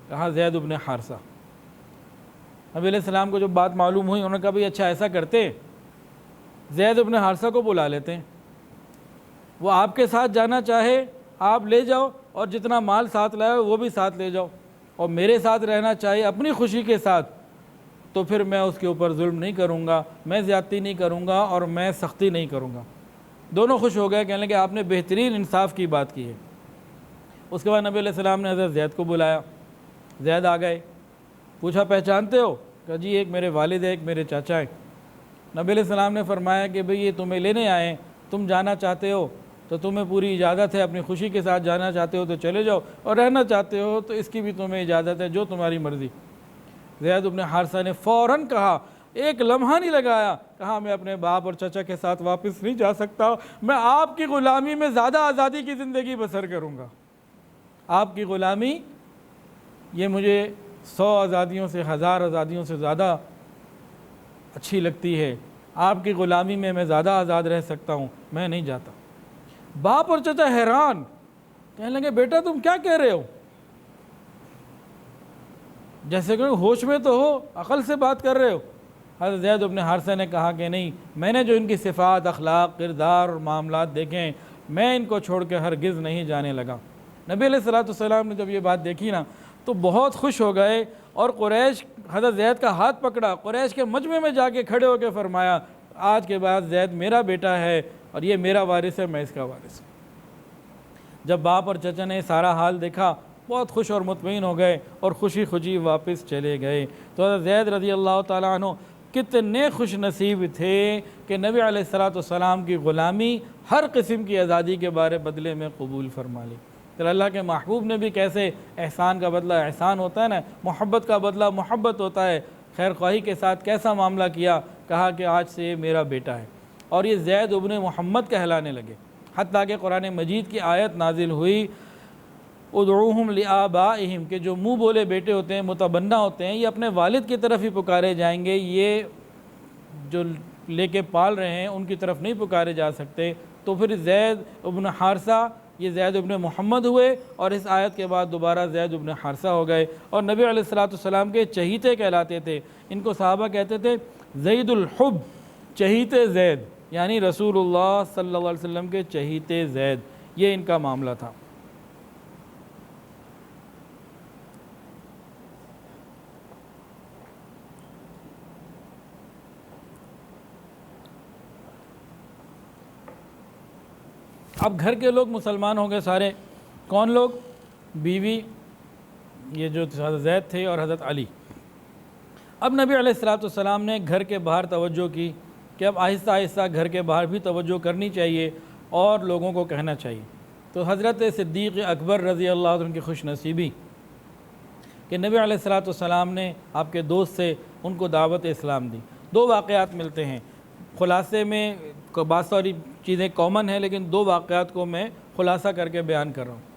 کہا زید بن حارثہ۔ نبی علیہ السلام کو جب بات معلوم ہوئی، انہوں نے کہا بھئی اچھا ایسا کرتے ہیں، زید بن حارثہ کو بلا لیتے ہیں، وہ آپ کے ساتھ جانا چاہے آپ لے جاؤ، اور جتنا مال ساتھ لائے وہ بھی ساتھ لے جاؤ، اور میرے ساتھ رہنا چاہیے اپنی خوشی کے ساتھ، تو پھر میں اس کے اوپر ظلم نہیں کروں گا، میں زیادتی نہیں کروں گا اور میں سختی نہیں کروں گا۔ دونوں خوش ہو گئے، کہنے لگے آپ نے بہترین انصاف کی بات کی ہے۔ اس کے بعد نبی علیہ السلام نے حضرت زید کو بلایا، زید آ گئے، پوچھا پہچانتے ہو؟ کہا جی ایک میرے والد ہے، ایک میرے چاچا ہیں۔ نبی علیہ السلام نے فرمایا کہ بھئی یہ تمہیں لینے آئے ہیں، تم جانا چاہتے ہو تو تمہیں پوری اجازت ہے، اپنی خوشی کے ساتھ جانا چاہتے ہو تو چلے جاؤ، اور رہنا چاہتے ہو تو اس کی بھی تمہیں اجازت ہے، جو تمہاری مرضی۔ زید بن حارثہ نے فوراً کہا، ایک لمحہ نہیں لگایا، کہا میں اپنے باپ اور چچا کے ساتھ واپس نہیں جا سکتا، میں آپ کی غلامی میں زیادہ آزادی کی زندگی بسر کروں گا۔ آپ کی غلامی یہ مجھے 100 آزادیوں سے، 1000 آزادیوں سے زیادہ اچھی لگتی ہے، آپ کی غلامی میں میں زیادہ آزاد رہ سکتا ہوں، میں نہیں جاتا۔ باپ اور چچا حیران، کہنے لگے بیٹا تم کیا کہہ رہے ہو؟ جیسے کہ ہوش میں تو ہو، عقل سے بات کر رہے ہو۔ حضرت زید بن حارثہ نے کہا کہ نہیں، میں نے جو ان کی صفات، اخلاق، کردار اور معاملات دیکھے ہیں، میں ان کو چھوڑ کے ہرگز نہیں جانے لگا۔ نبی علیہ السلام نے جب یہ بات دیکھی نا تو بہت خوش ہو گئے، اور قریش حضرت زید کا ہاتھ پکڑا، قریش کے مجمع میں جا کے کھڑے ہو کے فرمایا آج کے بعد زید میرا بیٹا ہے اور یہ میرا وارث ہے، میں اس کا وارث ہوں۔ جب باپ اور چچا نے سارا حال دیکھا بہت خوش اور مطمئن ہو گئے اور خوشی خوشی واپس چلے گئے۔ تو حضرت زید رضی اللہ تعالیٰ عنہ کتنے خوش نصیب تھے کہ نبی علیہ السلام کی غلامی ہر قسم کی آزادی کے بارے بدلے میں قبول فرما لی۔ پھر اللہ کے محبوب نے بھی کیسے احسان کا بدلہ احسان ہوتا ہے نا، محبت کا بدلہ محبت ہوتا ہے، خیر خواہی کے ساتھ کیسا معاملہ کیا، کہا کہ آج سے یہ میرا بیٹا ہے، اور یہ زید ابن محمد کہلانے لگے۔ حتیٰ کہ قرآن مجید کی آیت نازل ہوئی ادعوہم لآبائہم، کہ جو منہ بولے بیٹے ہوتے ہیں، متبنہ ہوتے ہیں، یہ اپنے والد کی طرف ہی پکارے جائیں گے، یہ جو لے کے پال رہے ہیں ان کی طرف نہیں پکارے جا سکتے۔ تو پھر زید ابن حارثہ یہ زید ابن محمد ہوئے، اور اس آیت کے بعد دوبارہ زید ابن حارثہ ہو گئے، اور نبی علیہ السلام کے چہیتے کہلاتے تھے۔ ان کو صحابہ کہتے تھے زید الحب، چہیتے زید، یعنی رسول اللہ صلی اللہ علیہ وسلم کے چہیتے زید، یہ ان کا معاملہ تھا۔ اب گھر کے لوگ مسلمان ہو گئے سارے، کون لوگ؟ بیوی، یہ جو حضرت زید تھے، اور حضرت علی۔ اب نبی علیہ السلام نے گھر کے باہر توجہ کی کہ اب آہستہ آہستہ گھر کے باہر بھی توجہ کرنی چاہیے اور لوگوں کو کہنا چاہیے۔ تو حضرت صدیق اکبر رضی اللہ عنہ کی خوش نصیبی کہ نبی علیہ السلام نے آپ کے دوست سے ان کو دعوت اسلام دی۔ دو واقعات ملتے ہیں، خلاصے میں بہت ساری چیزیں کامن ہیں لیکن دو واقعات کو میں خلاصہ کر کے بیان کر رہا ہوں۔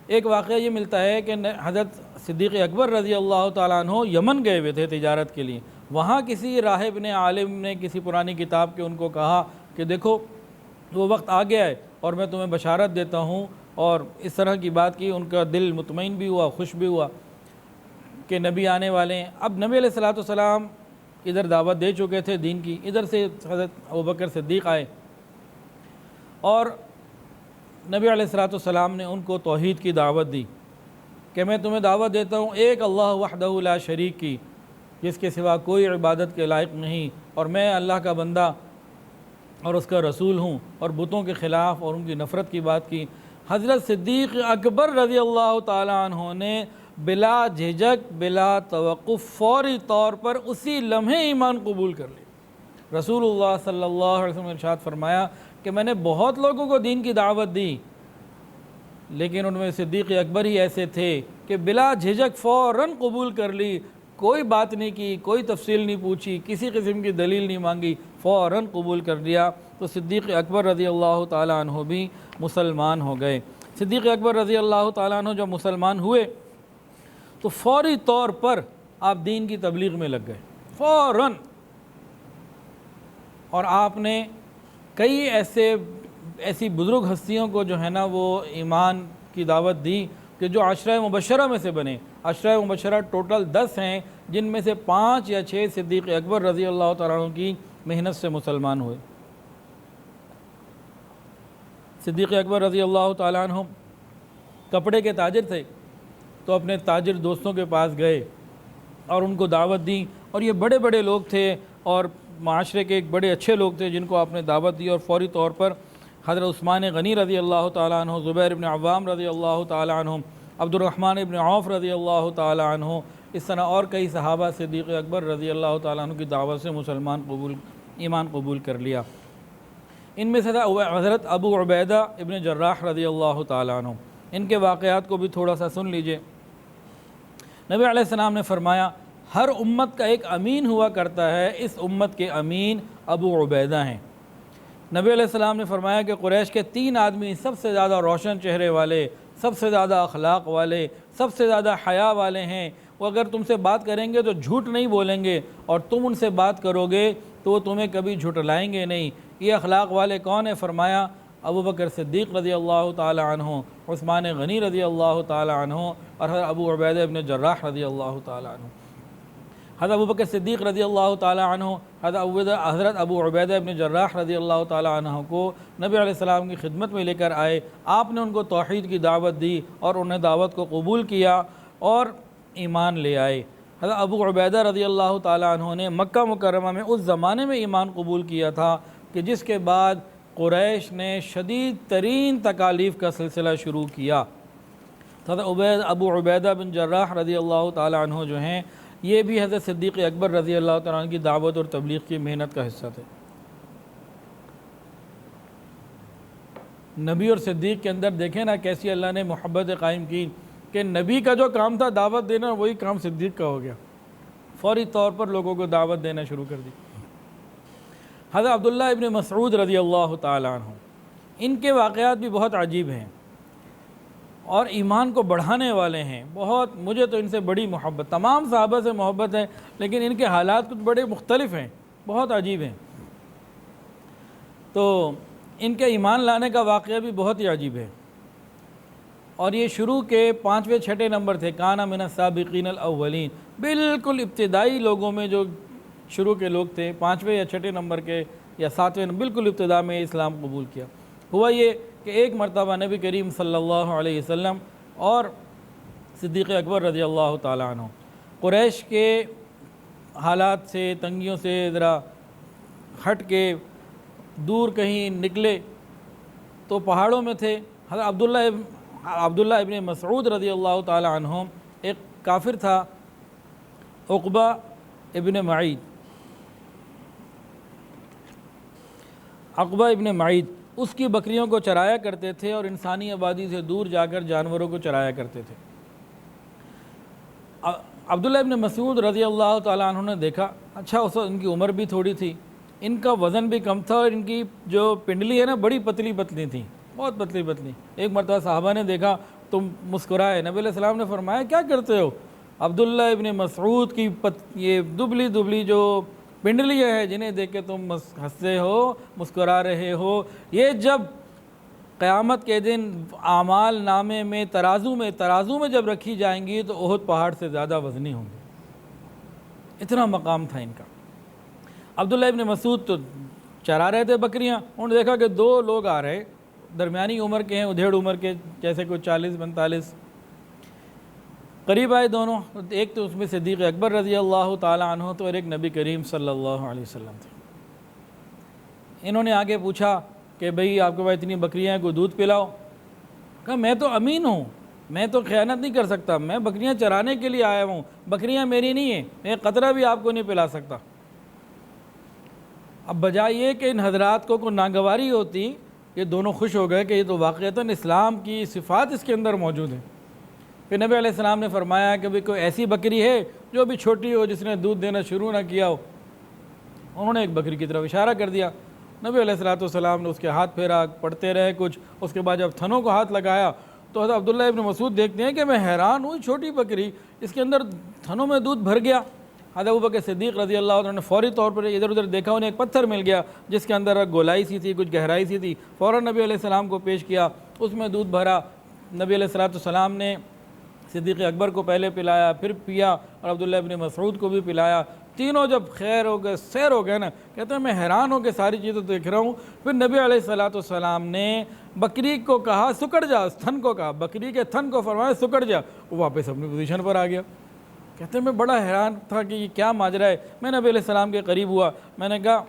ایک واقعہ یہ ملتا ہے کہ حضرت صدیق اکبر رضی اللہ تعالیٰ عنہ یمن گئے ہوئے تھے تجارت کے لیے۔ وہاں کسی راہب نے، عالم نے کسی پرانی کتاب کے ان کو کہا کہ دیکھو وہ وقت آ گیا ہے اور میں تمہیں بشارت دیتا ہوں، اور اس طرح کی بات کی، ان کا دل مطمئن بھی ہوا، خوش بھی ہوا کہ نبی آنے والے ہیں۔ اب نبی علیہ السلام ادھر دعوت دے چکے تھے دین کی، ادھر سے حضرت ابوبکر صدیق آئے اور نبی علیہ السلام نے ان کو توحید کی دعوت دی کہ میں تمہیں دعوت دیتا ہوں ایک اللہ وحدہ لا شریک کی، جس کے سوا کوئی عبادت کے لائق نہیں، اور میں اللہ کا بندہ اور اس کا رسول ہوں، اور بتوں کے خلاف اور ان کی نفرت کی بات کی۔ حضرت صدیق اکبر رضی اللہ تعالیٰ عنہ نے بلا جھجک، بلا توقف، فوری طور پر اسی لمحے ایمان قبول کر لی۔ رسول اللہ صلی اللہ علیہ وسلم نے ارشاد فرمایا کہ میں نے بہت لوگوں کو دین کی دعوت دی، لیکن ان میں صدیق اکبر ہی ایسے تھے کہ بلا جھجک فوراً قبول کر لی، کوئی بات نہیں کی، کوئی تفصیل نہیں پوچھی، کسی قسم کی دلیل نہیں مانگی، فوراً قبول کر لیا۔ تو صدیق اکبر رضی اللہ تعالیٰ عنہ بھی مسلمان ہو گئے۔ صدیق اکبر رضی اللہ تعالیٰ عنہ جب مسلمان ہوئے تو فوری طور پر آپ دین کی تبلیغ میں لگ گئے، فوراً۔ اور آپ نے کئی ایسی بزرگ ہستیوں کو جو ہے نا وہ ایمان کی دعوت دی کہ جو عشرہ مبشرہ میں سے بنے۔ عشرہ مبشرہ ٹوٹل 10 ہیں، جن میں سے 5 یا 6 صدیق اکبر رضی اللہ تعالیٰ عنہ کی محنت سے مسلمان ہوئے۔ صدیق اکبر رضی اللہ تعالیٰ عنہ کپڑے کے تاجر تھے، تو اپنے تاجر دوستوں کے پاس گئے اور ان کو دعوت دی، اور یہ بڑے بڑے لوگ تھے اور معاشرے کے ایک بڑے اچھے لوگ تھے جن کو آپ نے دعوت دی، اور فوری طور پر حضرت عثمان غنی رضی اللہ تعالیٰ عنہ، زبیر ابن عوام رضی اللہ تعالیٰ عنہ، عبد الرحمن ابن عوف رضی اللہ تعالیٰ عنہ، اس طرح اور کئی صحابہ صدیق اکبر رضی اللہ تعالیٰ عنہ کی دعوت سے ایمان قبول کر لیا۔ ان میں سے تھا حضرت ابو عبیدہ ابن جراح رضی اللہ تعالیٰ عنہ۔ ان کے واقعات کو بھی تھوڑا سا سن لیجئے۔ نبی علیہ السلام نے فرمایا ہر امت کا ایک امین ہوا کرتا ہے، اس امت کے امین ابو عبیدہ ہیں۔ نبی علیہ السلام نے فرمایا کہ قریش کے 3 آدمی سب سے زیادہ روشن چہرے والے، سب سے زیادہ اخلاق والے، سب سے زیادہ حیا والے ہیں، وہ اگر تم سے بات کریں گے تو جھوٹ نہیں بولیں گے، اور تم ان سے بات کرو گے تو وہ تمہیں کبھی جھٹلائیں گے نہیں۔ یہ اخلاق والے کون ہیں؟ فرمایا ابو بکر صدیق رضی اللہ تعالی عنہ، عثمان غنی رضی اللہ تعالی عنہ، اور حضرت ابو عبیدہ ابن جراح رضی اللہ تعالی عنہ۔ حضرت ابو بکر صدیق رضی اللہ تعالی عنہ، حضرت ابو عبیدہ ابن جراح رضی اللہ تعالی عنہ کو نبی علیہ السلام کی خدمت میں لے کر آئے۔ آپ نے ان کو توحید کی دعوت دی اور انہیں دعوت کو قبول کیا اور ایمان لے آئے۔ حضرت ابو عبیدہ رضی اللہ تعالی عنہ نے مکہ مکرمہ میں اس زمانے میں ایمان قبول کیا تھا کہ جس کے بعد قریش نے شدید ترین تکالیف کا سلسلہ شروع کیا۔ حضرت ابو عبیدہ بن جراح رضی اللہ تعالی عنہ جو ہیں، یہ بھی حضرت صدیق اکبر رضی اللہ تعالیٰ عنہ کی دعوت اور تبلیغ کی محنت کا حصہ تھے۔ نبی اور صدیق کے اندر دیکھیں نا کیسی اللہ نے محبت قائم کی کہ نبی کا جو کام تھا دعوت دینا، وہی کام صدیق کا ہو گیا، فوری طور پر لوگوں کو دعوت دینا شروع کر دی۔ حضرت عبداللہ ابن مسعود رضی اللہ تعالیٰ عنہ، ان کے واقعات بھی بہت عجیب ہیں اور ایمان کو بڑھانے والے ہیں۔ بہت، مجھے تو ان سے بڑی محبت، تمام صحابہ سے محبت ہے، لیکن ان کے حالات کچھ بڑے مختلف ہیں، بہت عجیب ہیں۔ تو ان کے ایمان لانے کا واقعہ بھی بہت ہی عجیب ہے، اور یہ شروع کے 5ویں 6ٹھے نمبر تھے۔ کانا من السابقین الاولین، بالکل ابتدائی لوگوں میں جو شروع کے لوگ تھے، 5ویں یا 6ٹھے نمبر کے یا 7ویں، بالکل ابتدا میں اسلام قبول کیا۔ ہوا یہ کہ ایک مرتبہ نبی کریم صلی اللہ علیہ وسلم اور صدیق اکبر رضی اللہ تعالیٰ عنہ قریش کے حالات سے، تنگیوں سے ذرا ہٹ کے دور کہیں نکلے تو پہاڑوں میں تھے۔ حضرت عبداللہ ابن مسعود رضی اللہ تعالیٰ عنہ، ایک کافر تھا عقبہ ابن معید، عقبہ ابن معید، اس کی بکریوں کو چرایا کرتے تھے اور انسانی آبادی سے دور جا کر جانوروں کو چرایا کرتے تھے۔ عبداللہ ابن مسعود رضی اللہ تعالیٰ عنہ نے دیکھا، اچھا اس وقت ان کی عمر بھی تھوڑی تھی، ان کا وزن بھی کم تھا، اور ان کی جو پنڈلی ہے نا بڑی پتلی پتلی تھی، بہت پتلی پتلی۔ ایک مرتبہ صحابہ نے دیکھا تو مسکرائے۔ نبی علیہ السلام نے فرمایا کیا کرتے ہو؟ عبداللہ ابن مسعود کی یہ دبلی دبلی جو پنڈلیاں ہیں جنہیں دیکھ کے تم ہنستے ہو، مسکرا رہے ہو، یہ جب قیامت کے دن اعمال نامے میں ترازو میں جب رکھی جائیں گی تو احد پہاڑ سے زیادہ وزنی ہوں گے۔ اتنا مقام تھا ان کا۔ عبداللہ ابن مسعود تو چرا رہے تھے بکریاں، انہوں نے دیکھا کہ 2 لوگ آ رہے، درمیانی عمر کے ہیں، ادھیڑ عمر کے، جیسے کوئی 40-45، قریب آئے دونوں۔ ایک تو اس میں صدیق اکبر رضی اللہ تعالیٰ عنہ تو، اور ایک نبی کریم صلی اللہ علیہ وسلم تھے۔ انہوں نے آگے پوچھا کہ بھئی آپ کے پاس اتنی بکریاں ہیں، کوئی دودھ پلاؤ۔ کہا میں تو امین ہوں، میں تو خیانت نہیں کر سکتا، میں بکریاں چرانے کے لیے آیا ہوں، بکریاں میری نہیں ہیں، میں ایک قطرہ بھی آپ کو نہیں پلا سکتا۔ اب بجائے یہ کہ ان حضرات کو کوئی ناگواری ہوتی یہ دونوں خوش ہو گئے کہ یہ تو واقعتاً اسلام کی صفات اس کے اندر موجود ہیں۔ پھر نبی علیہ السلام نے فرمایا کہ بھی کوئی ایسی بکری ہے جو بھی چھوٹی ہو، جس نے دودھ دینا شروع نہ کیا ہو؟ انہوں نے ایک بکری کی طرف اشارہ کر دیا۔ نبی علیہ السلام نے اس کے ہاتھ پھیرا، پڑھتے رہے کچھ، اس کے بعد جب تھنوں کو ہاتھ لگایا تو حضرت عبداللہ ابن مسعود دیکھتے ہیں کہ میں حیران ہوں، چھوٹی بکری، اس کے اندر تھنوں میں دودھ بھر گیا۔ حضرت ابوبکر صدیق رضی اللہ عنہ نے فوری طور پر ادھر ادھر دیکھا، انہیں ایک پتھر مل گیا جس کے اندر گولائی سی تھی، کچھ گہرائی سی تھی، فوراً نبی علیہ السلام کو پیش کیا، اس میں دودھ بھرا۔ نبی علیہ السلام نے صدیق اکبر کو پہلے پلایا، پھر پیا، اور عبداللہ ابن مسعود کو بھی پلایا۔ تینوں جب خیر ہو گئے، سیر ہو گئے نا، کہتے ہیں میں حیران ہو کے ساری چیزیں دیکھ رہا ہوں۔ پھر نبی علیہ السلام نے بکری کو کہا سکڑ جا، اس تھن کو کہا، بکری کے تھن کو فرمایا سکڑ جا، وہ واپس اپنی پوزیشن پر آ گیا۔ کہتے ہیں میں بڑا حیران تھا کہ یہ کیا ماجرا ہے۔ میں نبی علیہ السلام کے قریب ہوا، میں نے کہا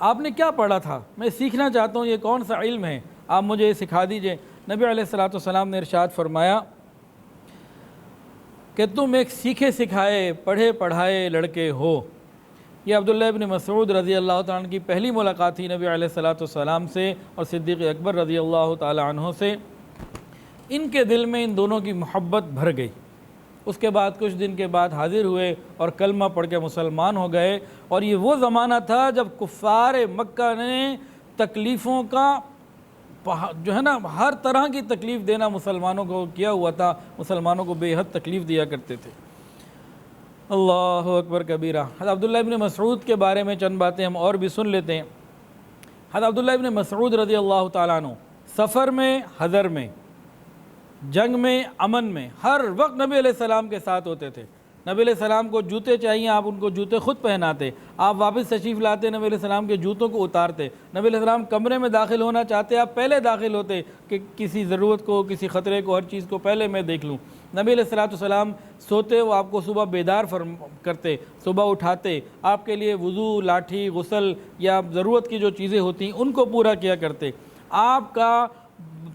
آپ نے کیا پڑھا تھا؟ میں سیکھنا چاہتا ہوں، یہ کون سا علم ہے، آپ مجھے یہ سکھا دیجئے۔ نبی علیہ السلام نے ارشاد فرمایا کہ تم ایک سیکھے سکھائے پڑھے پڑھائے لڑکے ہو۔ یہ عبداللہ ابن مسعود رضی اللہ تعالیٰ عنہ کی پہلی ملاقات تھی نبی علیہ السلام سے اور صدیق اکبر رضی اللہ تعالیٰ عنہ سے۔ ان کے دل میں ان دونوں کی محبت بھر گئی۔ اس کے بعد کچھ دن کے بعد حاضر ہوئے اور کلمہ پڑھ کے مسلمان ہو گئے، اور یہ وہ زمانہ تھا جب کفار مکہ نے تکلیفوں کا جو ہے نا ہر طرح کی تکلیف دینا مسلمانوں کو کیا ہوا تھا، مسلمانوں کو بے حد تکلیف دیا کرتے تھے۔ اللہ اکبر کبیرہ۔ حضرت عبداللہ ابن مسعود کے بارے میں چند باتیں ہم اور بھی سن لیتے ہیں۔ حضرت عبداللہ ابن مسعود رضی اللہ تعالیٰ عنہ سفر میں، حضر میں، جنگ میں، امن میں، ہر وقت نبی علیہ السلام کے ساتھ ہوتے تھے۔ نبی علیہ السلام کو جوتے چاہیے، آپ ان کو جوتے خود پہناتے، آپ واپس تشریف لاتے، نبی علیہ السلام کے جوتوں کو اتارتے۔ نبی علیہ السلام کمرے میں داخل ہونا چاہتے، آپ پہلے داخل ہوتے کہ کسی ضرورت کو، کسی خطرے کو، ہر چیز کو پہلے میں دیکھ لوں۔ نبی علیہ السلام سوتے، وہ آپ کو صبح بیدار کرتے، صبح اٹھاتے، آپ کے لیے وضو، لاٹھی، غسل یا ضرورت کی جو چیزیں ہوتی ان کو پورا کیا کرتے۔ آپ کا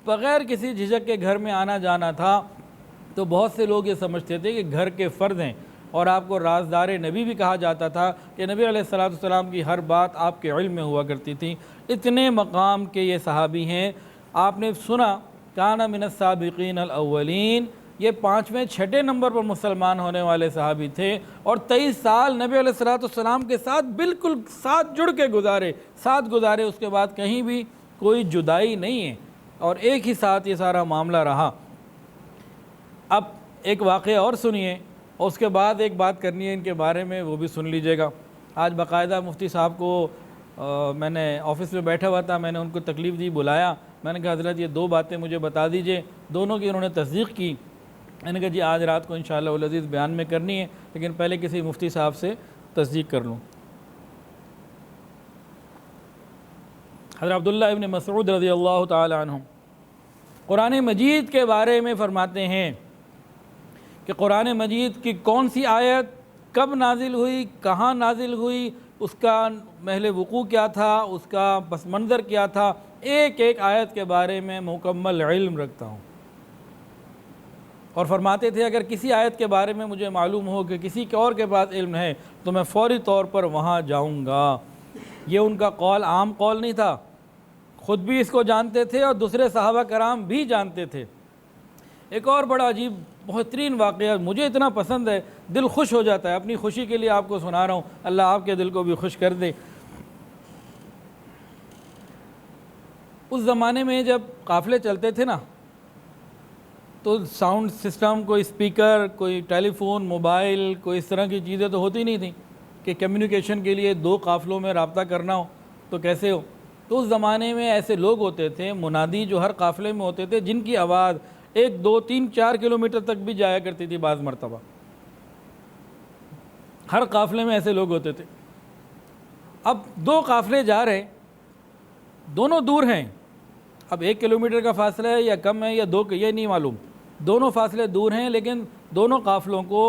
بغیر کسی جھجک کے گھر میں آنا جانا تھا، تو بہت سے لوگ یہ سمجھتے تھے کہ گھر کے فرد ہیں، اور آپ کو رازدار نبی بھی کہا جاتا تھا کہ نبی علیہ السلام کی ہر بات آپ کے علم میں ہوا کرتی تھی۔ اتنے مقام کے یہ صحابی ہیں۔ آپ نے سنا کان من السابقین الاولین، یہ 5ویں 6 نمبر پر مسلمان ہونے والے صحابی تھے، اور 23 سال نبی علیہ السلام کے ساتھ بالکل ساتھ جڑ کے گزارے، اس کے بعد کہیں بھی کوئی جدائی نہیں ہے، اور ایک ہی ساتھ یہ سارا معاملہ رہا۔ اب ایک واقعہ اور سنیے، اور اس کے بعد ایک بات کرنی ہے ان کے بارے میں، وہ بھی سن لیجئے گا۔ آج باقاعدہ مفتی صاحب کو میں نے آفس میں بیٹھا ہوا تھا، میں نے ان کو تکلیف دی، بلایا، میں نے کہا حضرت یہ 2 باتیں مجھے بتا دیجئے، دونوں کی انہوں نے تصدیق کی۔ میں نے کہا جی آج رات کو انشاءاللہ العزیز بیان میں کرنی ہے، لیکن پہلے کسی مفتی صاحب سے تصدیق کر لوں۔ حضرت عبداللہ ابن مسعود رضی اللہ تعالی عنہ قرآن مجید کے بارے میں فرماتے ہیں کہ قرآن مجید کی کون سی آیت کب نازل ہوئی، کہاں نازل ہوئی، اس کا محل وقوع کیا تھا، اس کا پس منظر کیا تھا، ایک ایک آیت کے بارے میں مکمل علم رکھتا ہوں۔ اور فرماتے تھے اگر کسی آیت کے بارے میں مجھے معلوم ہو کہ کسی کے اور کے پاس علم ہے تو میں فوری طور پر وہاں جاؤں گا۔ یہ ان کا قول عام قول نہیں تھا، خود بھی اس کو جانتے تھے اور دوسرے صحابہ کرام بھی جانتے تھے۔ ایک اور بڑا عجیب بہترین واقعہ مجھے اتنا پسند ہے، دل خوش ہو جاتا ہے، اپنی خوشی کے لیے آپ کو سنا رہا ہوں، اللہ آپ کے دل کو بھی خوش کر دے۔ اس زمانے میں جب قافلے چلتے تھے نا، تو ساؤنڈ سسٹم، کوئی اسپیکر، کوئی ٹیلی فون، موبائل، کوئی اس طرح کی چیزیں تو ہوتی نہیں تھیں کہ کمیونیکیشن کے لیے 2 قافلوں میں رابطہ کرنا ہو تو کیسے ہو۔ تو اس زمانے میں ایسے لوگ ہوتے تھے منادی جو ہر قافلے میں ہوتے تھے، جن کی آواز 1 2 3 4 کلومیٹر تک بھی جایا کرتی تھی بعض مرتبہ۔ ہر قافلے میں ایسے لوگ ہوتے تھے۔ اب 2 قافلے جا رہے، دونوں دور ہیں، اب 1 کلومیٹر کا فاصلہ ہے یا کم ہے یا 2، یہ نہیں معلوم، دونوں فاصلے دور ہیں، لیکن دونوں قافلوں کو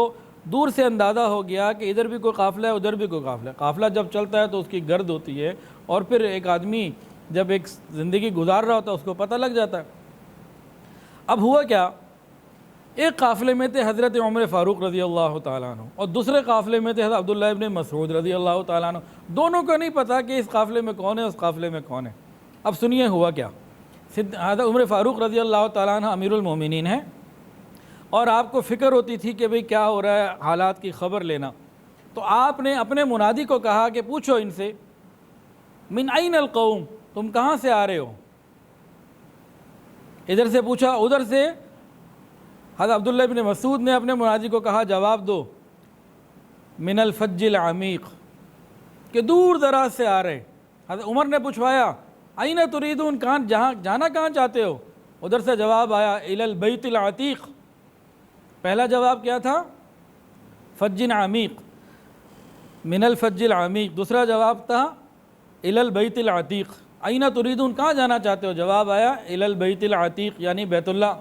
دور سے اندازہ ہو گیا کہ ادھر بھی کوئی قافلہ ہے، ادھر بھی کوئی قافلہ ہے۔ قافلہ جب چلتا ہے تو اس کی گرد ہوتی ہے، اور پھر ایک آدمی جب ایک زندگی گزار رہا ہوتا ہے اس کو پتہ لگ جاتا ہے۔ اب ہوا کیا، ایک قافلے میں تھے حضرت عمر فاروق رضی اللہ تعالیٰ عنہ، اور دوسرے قافلے میں تھے حضرت عبداللہ ابن مسعود رضی اللہ تعالیٰ عنہ۔ دونوں کو نہیں پتا کہ اس قافلے میں کون ہے، اس قافلے میں کون ہے۔ اب سنیے ہوا کیا. حضرت عمر فاروق رضی اللہ تعالیٰ عنہ امیر المومنین ہیں، اور آپ کو فکر ہوتی تھی کہ بھئی کیا ہو رہا ہے، حالات کی خبر لینا. تو آپ نے اپنے منادی کو کہا کہ پوچھو ان سے من این القوم، تم کہاں سے آ رہے ہو. ادھر سے پوچھا ادھر سے. حضرت عبداللہ ابن مسعود نے اپنے منادی کو کہا جواب دو من الفج العمیق، کہ دور دراز سے آ رہے. حضرت عمر نے پوچھوایا این تریدون، کہاں جانا کہاں چاہتے ہو. ادھر سے جواب آیا الی البیت العتیق. پہلا جواب کیا تھا؟ فج عمیق، من الفج العمیق. دوسرا جواب تھا الی البیت العتیق. این تریدون، کہاں جانا چاہتے ہو. جواب آیا الی البیت العتیق یعنی بیت اللہ.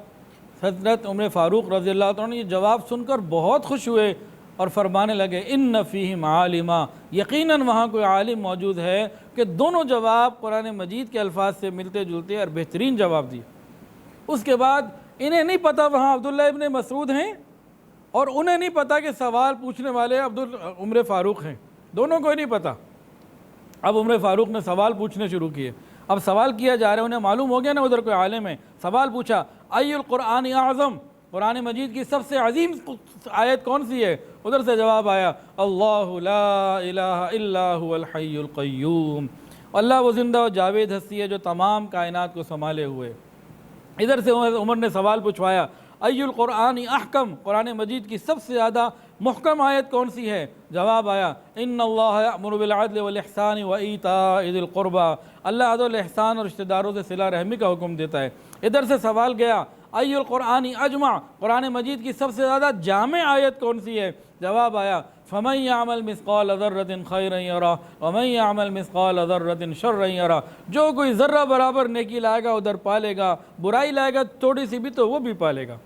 حضرت عمر فاروق رضی اللہ عنہ یہ جواب سن کر بہت خوش ہوئے اور فرمانے لگے ان فیہم عالما، یقیناً وہاں کوئی عالم موجود ہے کہ دونوں جواب قرآن مجید کے الفاظ سے ملتے جلتے اور بہترین جواب دیے. اس کے بعد انہیں نہیں پتہ وہاں عبداللہ ابن مسعود ہیں، اور انہیں نہیں پتہ کہ سوال پوچھنے والے عمر فاروق ہیں. دونوں کو ہی نہیں پتہ. اب عمر فاروق نے سوال پوچھنے شروع کیے. اب سوال کیا جا رہا ہے، انہیں معلوم ہو گیا نا ادھر کوئی عالم ہے. سوال پوچھا ای القرآن اعظم، قرآن مجید کی سب سے عظیم آیت کون سی ہے. ادھر سے جواب آیا اللہ لا الہ الا هو الحی القیوم، اللہ وہ زندہ و جاوید ہستی ہے جو تمام کائنات کو سنبھالے ہوئے. ادھر سے عمر نے سوال پوچھوایا ای القرآن احکم، قرآن مجید کی سب سے زیادہ محکم آیت کون سی ہے. جواب آیا ان اللہ یأمر بالعدل والاحسان وایتاء ذی القربى، اللہ عدل احسان اور رشتہ داروں سے صلہ رحمی کا حکم دیتا ہے. ادھر سے سوال گیا ای القرآن اجمع، قرآن مجید کی سب سے زیادہ جامع آیت کون سی ہے. جواب آیا فمن یعمل مثقال ذرۃ خیرا یرہ ومن یعمل مثقال ذرۃ شرا یرہ، جو کوئی ذرہ برابر نیکی لائے گا ادھر پالے گا، برائی لائے گا تھوڑی سی بھی تو وہ بھی پالے گا.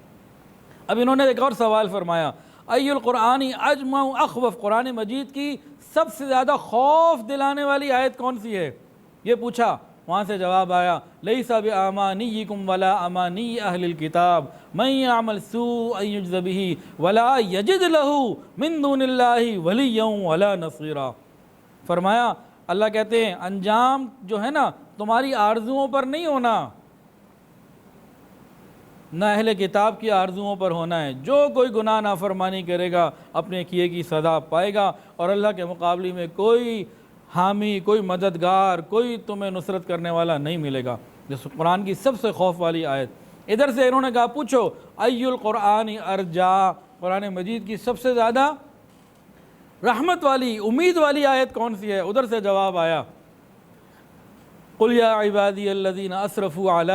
اب انہوں نے ایک اور سوال فرمایا ای القرآن اجمع اخوف، قرآن مجید کی سب سے زیادہ خوف دلانے والی آیت کون سی ہے. یہ پوچھا. وہاں سے جواب آیا لیس بامانیکم ولا امانی اہل الکتاب من یعمل سوءا یجز بہ ولا یجد لہ من دون اللہ ولیا ولا نصیرا. فرمایا اللہ کہتے ہیں انجام جو ہے نا تمہاری آرزوؤں پر نہیں ہونا، نہ اہل کتاب کی آرزوؤں پر ہونا ہے. جو کوئی گناہ نافرمانی کرے گا اپنے کیے کی سزا پائے گا، اور اللہ کے مقابلے میں کوئی حامی، کوئی مددگار، کوئی تمہیں نصرت کرنے والا نہیں ملے گا. جس قرآن کی سب سے خوف والی آیت. ادھر سے انہوں نے کہا پوچھو ای القرآن ارجا، قرآن مجید کی سب سے زیادہ رحمت والی، امید والی آیت کون سی ہے. ادھر سے جواب آیا قل یا عبادی الذین اسرفوا علی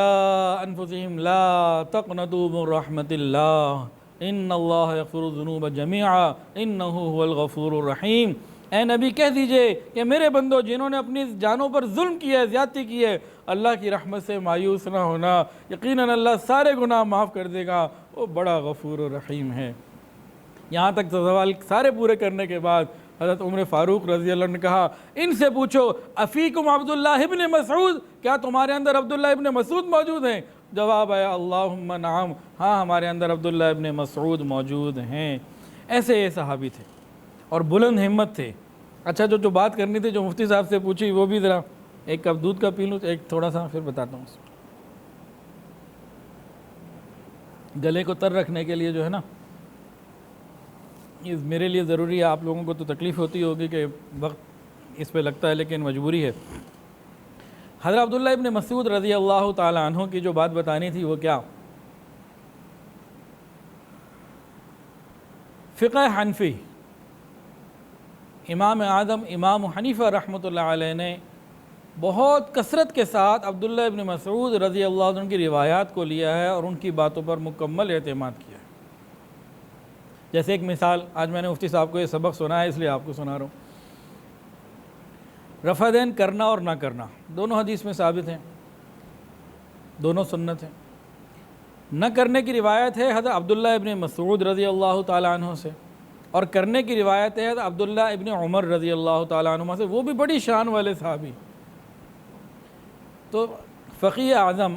انفسہم لا تقنطوا من رحمت اللہ ان اللہ یغفر الذنوب جمیعا انہ هو الغفور الرحیم. اے نبی کہہ دیجئے کہ میرے بندو جنہوں نے اپنی جانوں پر ظلم کیا ہے، زیادتی کی ہے، اللہ کی رحمت سے مایوس نہ ہونا، یقیناً اللہ سارے گناہ معاف کر دے گا، وہ بڑا غفور و رحیم ہے. یہاں تک سوال سارے پورے کرنے کے بعد حضرت عمر فاروق رضی اللہ عنہ نے کہا ان سے پوچھو افیکم عبداللہ ابن مسعود، کیا تمہارے اندر عبداللہ ابن مسعود موجود ہیں. جواب آیا اللہم نعم، ہاں ہمارے اندر عبداللہ ابن مسعود موجود ہیں. ایسے یہ صحابی تھے اور بلند ہمت تھے. اچھا جو بات کرنی تھی جو مفتی صاحب سے پوچھی وہ بھی ذرا ایک کپ دودھ کا پی لوں، ایک تھوڑا سا پھر بتاتا ہوں. گلے کو تر رکھنے کے لیے جو ہے نا یہ میرے لیے ضروری ہے. آپ لوگوں کو تو تکلیف ہوتی ہوگی کہ وقت اس پہ لگتا ہے، لیکن مجبوری ہے. حضرت عبداللہ ابن مسعود رضی اللہ تعالی عنہ کی جو بات بتانی تھی وہ کیا، فقہ حنفی امام اعظم امام حنیفہ رحمۃ اللہ علیہ نے بہت کثرت کے ساتھ عبداللہ ابن مسعود رضی اللہ عنہ کی روایات کو لیا ہے اور ان کی باتوں پر مکمل اعتماد کیا ہے. جیسے ایک مثال، آج میں نے مفتی صاحب کو یہ سبق سنا ہے اس لیے آپ کو سنا رہا ہوں. رفع دین کرنا اور نہ کرنا دونوں حدیث میں ثابت ہیں، دونوں سنت ہیں. نہ کرنے کی روایت ہے حضرت عبداللہ ابن مسعود رضی اللہ تعالیٰ عنہ سے، اور کرنے کی روایت ہے حضرت عبداللہ ابن عمر رضی اللہ تعالیٰ عنہ سے، وہ بھی بڑی شان والے صحابی. تو فقیہ اعظم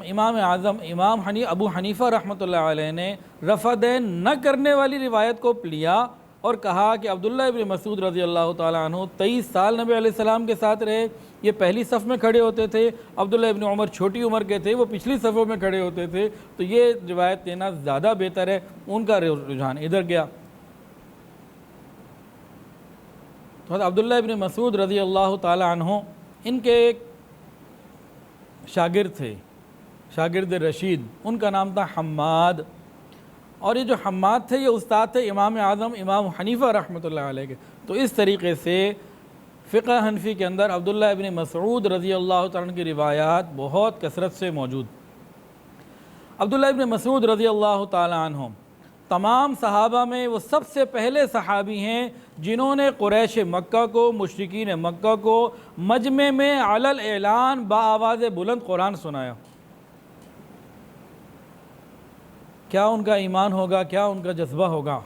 امام ابو حنیفہ رحمۃ اللہ علیہ نے رفع دین نہ کرنے والی روایت کو لیا اور کہا کہ عبداللہ ابن مسعود رضی اللہ تعالیٰ عنہ 23 سال نبی علیہ السلام کے ساتھ رہے، یہ پہلی صف میں کھڑے ہوتے تھے، عبداللہ ابن عمر چھوٹی عمر کے تھے، وہ پچھلی صفوں میں کھڑے ہوتے تھے، تو یہ روایت دینا زیادہ بہتر ہے، ان کا رجحان ادھر گیا۔ تو حضرت عبداللہ ابن مسعود رضی اللہ تعالیٰ عنہ ان کے ایک شاگرد تھے، شاگرد رشید، ان کا نام تھا حماد، اور یہ جو حماد تھے یہ استاد تھے امام اعظم امام حنیفہ رحمۃ اللہ علیہ کے۔ تو اس طریقے سے فقہ حنفی کے اندر عبداللہ ابن مسعود رضی اللہ تعالیٰ عنہ کی روایات بہت کثرت سے موجود۔ عبداللہ ابن مسعود رضی اللہ تعالیٰ عنہ تمام صحابہ میں وہ سب سے پہلے صحابی ہیں جنہوں نے قریش مکہ کو، مشرکین مکہ کو مجمع میں علی الاعلان بآواز بلند قرآن سنایا۔ کیا ان کا ایمان ہوگا، کیا ان کا جذبہ ہوگا۔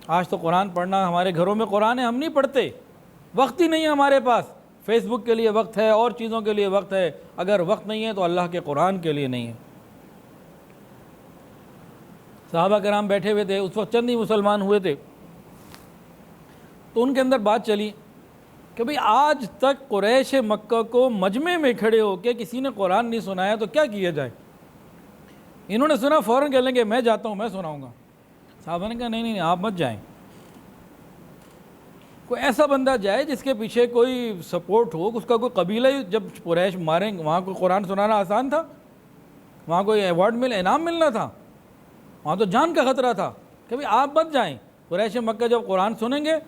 آج تو قرآن پڑھنا، ہمارے گھروں میں قرآن ہے، ہم نہیں پڑھتے، وقت ہی نہیں ہے ہمارے پاس۔ فیس بک کے لیے وقت ہے اور چیزوں کے لیے وقت ہے، اگر وقت نہیں ہے تو اللہ کے قرآن کے لیے نہیں ہے۔ صحابہ کرام بیٹھے ہوئے تھے، اس وقت چند ہی مسلمان ہوئے تھے، تو ان کے اندر بات چلی کہ بھئی آج تک قریش مکہ کو مجمع میں کھڑے ہو کے کسی نے قرآن نہیں سنایا تو کیا کیا جائے۔ انہوں نے سنا، فوراً کہہ لیں کہ میں جاتا ہوں، میں سناؤں گا۔ صحابہ نے کہا نہیں آپ مت جائیں، کوئی ایسا بندہ جائے جس کے پیچھے کوئی سپورٹ ہو، اس کا کوئی قبیلہ ہی، جب قریش ماریں وہاں کوئی قرآن سنانا آسان تھا، وہاں کوئی ایوارڈ انعام ملنا تھا، وہاں تو جان کا خطرہ تھا کہ بھئی آپ مت جائیں، قریش مکہ جب قرآن سنیں گے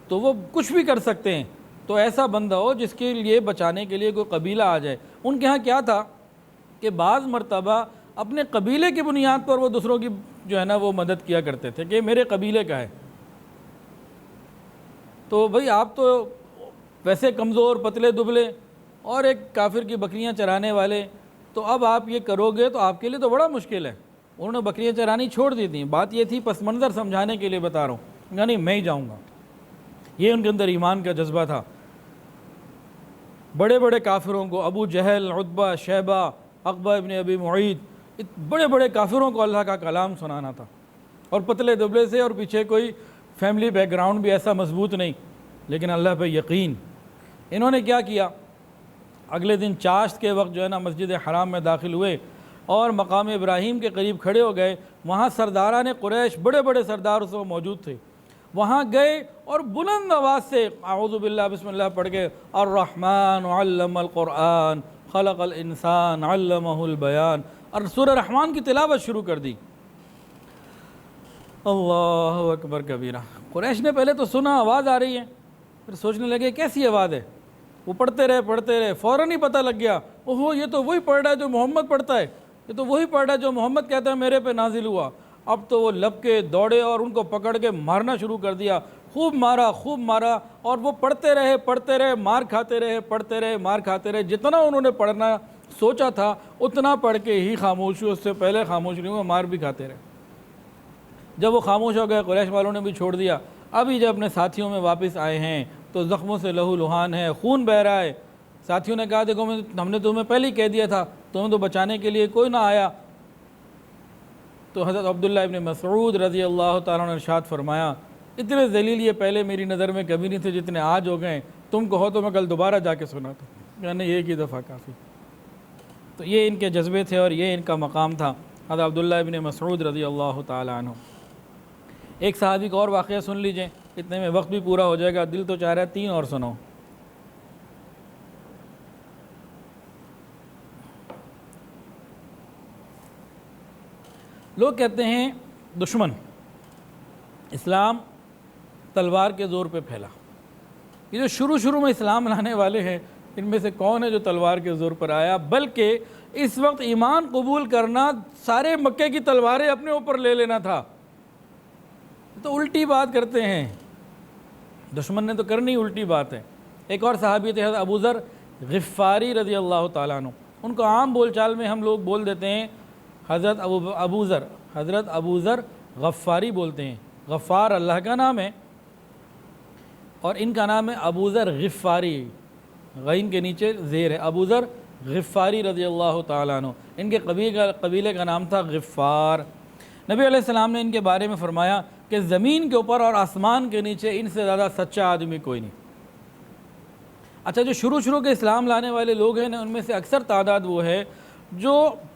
تو وہ کچھ بھی کر سکتے ہیں، تو ایسا بندہ ہو جس کے لیے بچانے کے لیے کوئی قبیلہ آ جائے۔ ان کے ہاں کیا تھا کہ بعض مرتبہ اپنے قبیلے کی بنیاد پر وہ دوسروں کی جو ہے نا وہ مدد کیا کرتے تھے کہ میرے قبیلے کا ہے۔ تو بھئی آپ تو ویسے کمزور، پتلے دبلے، اور ایک کافر کی بکریاں چرانے والے، تو اب آپ یہ کرو گے تو آپ کے لیے تو بڑا مشکل ہے۔ انہوں نے بکریاں چرانی چھوڑ دی تھیں، بات یہ تھی پس منظر سمجھانے کے لیے بتا رہا ہوں، یعنی میں ہی جاؤں گا۔ یہ ان کے اندر ایمان کا جذبہ تھا۔ بڑے بڑے کافروں کو، ابو جہل، عتبہ، شیبہ، عقبہ ابن ابی معیط، بڑے بڑے کافروں کو اللہ کا کلام سنانا تھا، اور پتلے دبلے سے، اور پیچھے کوئی فیملی بیک گراؤنڈ بھی ایسا مضبوط نہیں، لیکن اللہ پہ یقین۔ انہوں نے کیا کیا، اگلے دن چاشت کے وقت جو ہے نا مسجد حرام میں داخل ہوئے اور مقام ابراہیم کے قریب کھڑے ہو گئے۔ وہاں سرداران قریش، بڑے بڑے سردار اس وقت موجود تھے، وہاں گئے اور بلند آواز سے اعوذ باللہ بسم اللہ پڑھ کے الرحمن علم القرآن خلق الانسان علمہ البیان، اور سورہ رحمان کی تلاوت شروع کر دی۔ اللہ اکبر کبیرہ۔ قریش نے پہلے تو سنا آواز آ رہی ہے، پھر سوچنے لگے کیسی آواز ہے، وہ پڑھتے رہے، فوراً ہی پتہ لگ گیا، اوہو یہ تو وہی پڑھ رہا ہے جو محمد پڑھتا ہے، یہ تو وہی پڑھ رہا ہے جو محمد کہتا ہے میرے پہ نازل ہوا۔ اب تو وہ لپ کے دوڑے اور ان کو پکڑ کے مارنا شروع کر دیا، خوب مارا، اور وہ پڑھتے رہے، مار کھاتے رہے، پڑھتے رہے، مار کھاتے رہے۔ جتنا انہوں نے پڑھنا سوچا تھا اتنا پڑھ کے ہی خاموش ہوئے، اس سے پہلے خاموش نہیں ہوئے، مار بھی کھاتے رہے۔ جب وہ خاموش ہو گئے، قریش والوں نے بھی چھوڑ دیا۔ ابھی جب اپنے ساتھیوں میں واپس آئے ہیں تو زخموں سے لہو لہان ہے، خون بہہ رہا ہے۔ ساتھیوں نے کہا دیکھو ہم نے تمہیں پہلے ہی کہہ دیا تھا، تمہیں تو بچانے کے لیے کوئی نہ آیا۔ تو حضرت عبداللہ ابن مسعود رضی اللہ تعالیٰ نے ارشاد فرمایا، اتنے ذلیل یہ پہلے میری نظر میں کبھی نہیں تھے جتنے آج ہو گئے، تم کہو تو میں کل دوبارہ جا کے سناتا، یعنی ایک ہی دفعہ کافی۔ تو یہ ان کے جذبے تھے اور یہ ان کا مقام تھا، حضرت عبداللہ ابن مسعود رضی اللہ تعالیٰ عنہ۔ ایک صحابی کا اور واقعہ سن لیجئے، اتنے میں وقت بھی پورا ہو جائے گا، دل تو چاہ رہا ہے 3 اور سنو۔ لوگ کہتے ہیں دشمن اسلام تلوار کے زور پہ پھیلا۔ یہ جو شروع میں اسلام لانے والے ہیں، ان میں سے کون ہے جو تلوار کے زور پر آیا؟ بلکہ اس وقت ایمان قبول کرنا سارے مکے کی تلواریں اپنے اوپر لے لینا تھا۔ تو الٹی بات کرتے ہیں، دشمن نے تو کرنی الٹی بات ہے۔ ایک اور صحابی تھے حضرت ابو ذر غفاری رضی اللہ تعالیٰ عنہ، ان کو عام بول چال میں ہم لوگ بول دیتے ہیں حضرت ابو ذر غفاری بولتے ہیں۔ غفار اللہ کا نام ہے اور ان کا نام ہے ابو ذر غفاری، غین کے نیچے زیر ہے، ابو ذر غفاری رضی اللہ تعالیٰ عنہ۔ ان کے قبیلے کا نام تھا غفار۔ نبی علیہ السلام نے ان کے بارے میں فرمایا کہ زمین کے اوپر اور آسمان کے نیچے ان سے زیادہ سچا آدمی کوئی نہیں۔ اچھا، جو شروع کے اسلام لانے والے لوگ ہیں نا، ان میں سے اکثر تعداد وہ ہے جو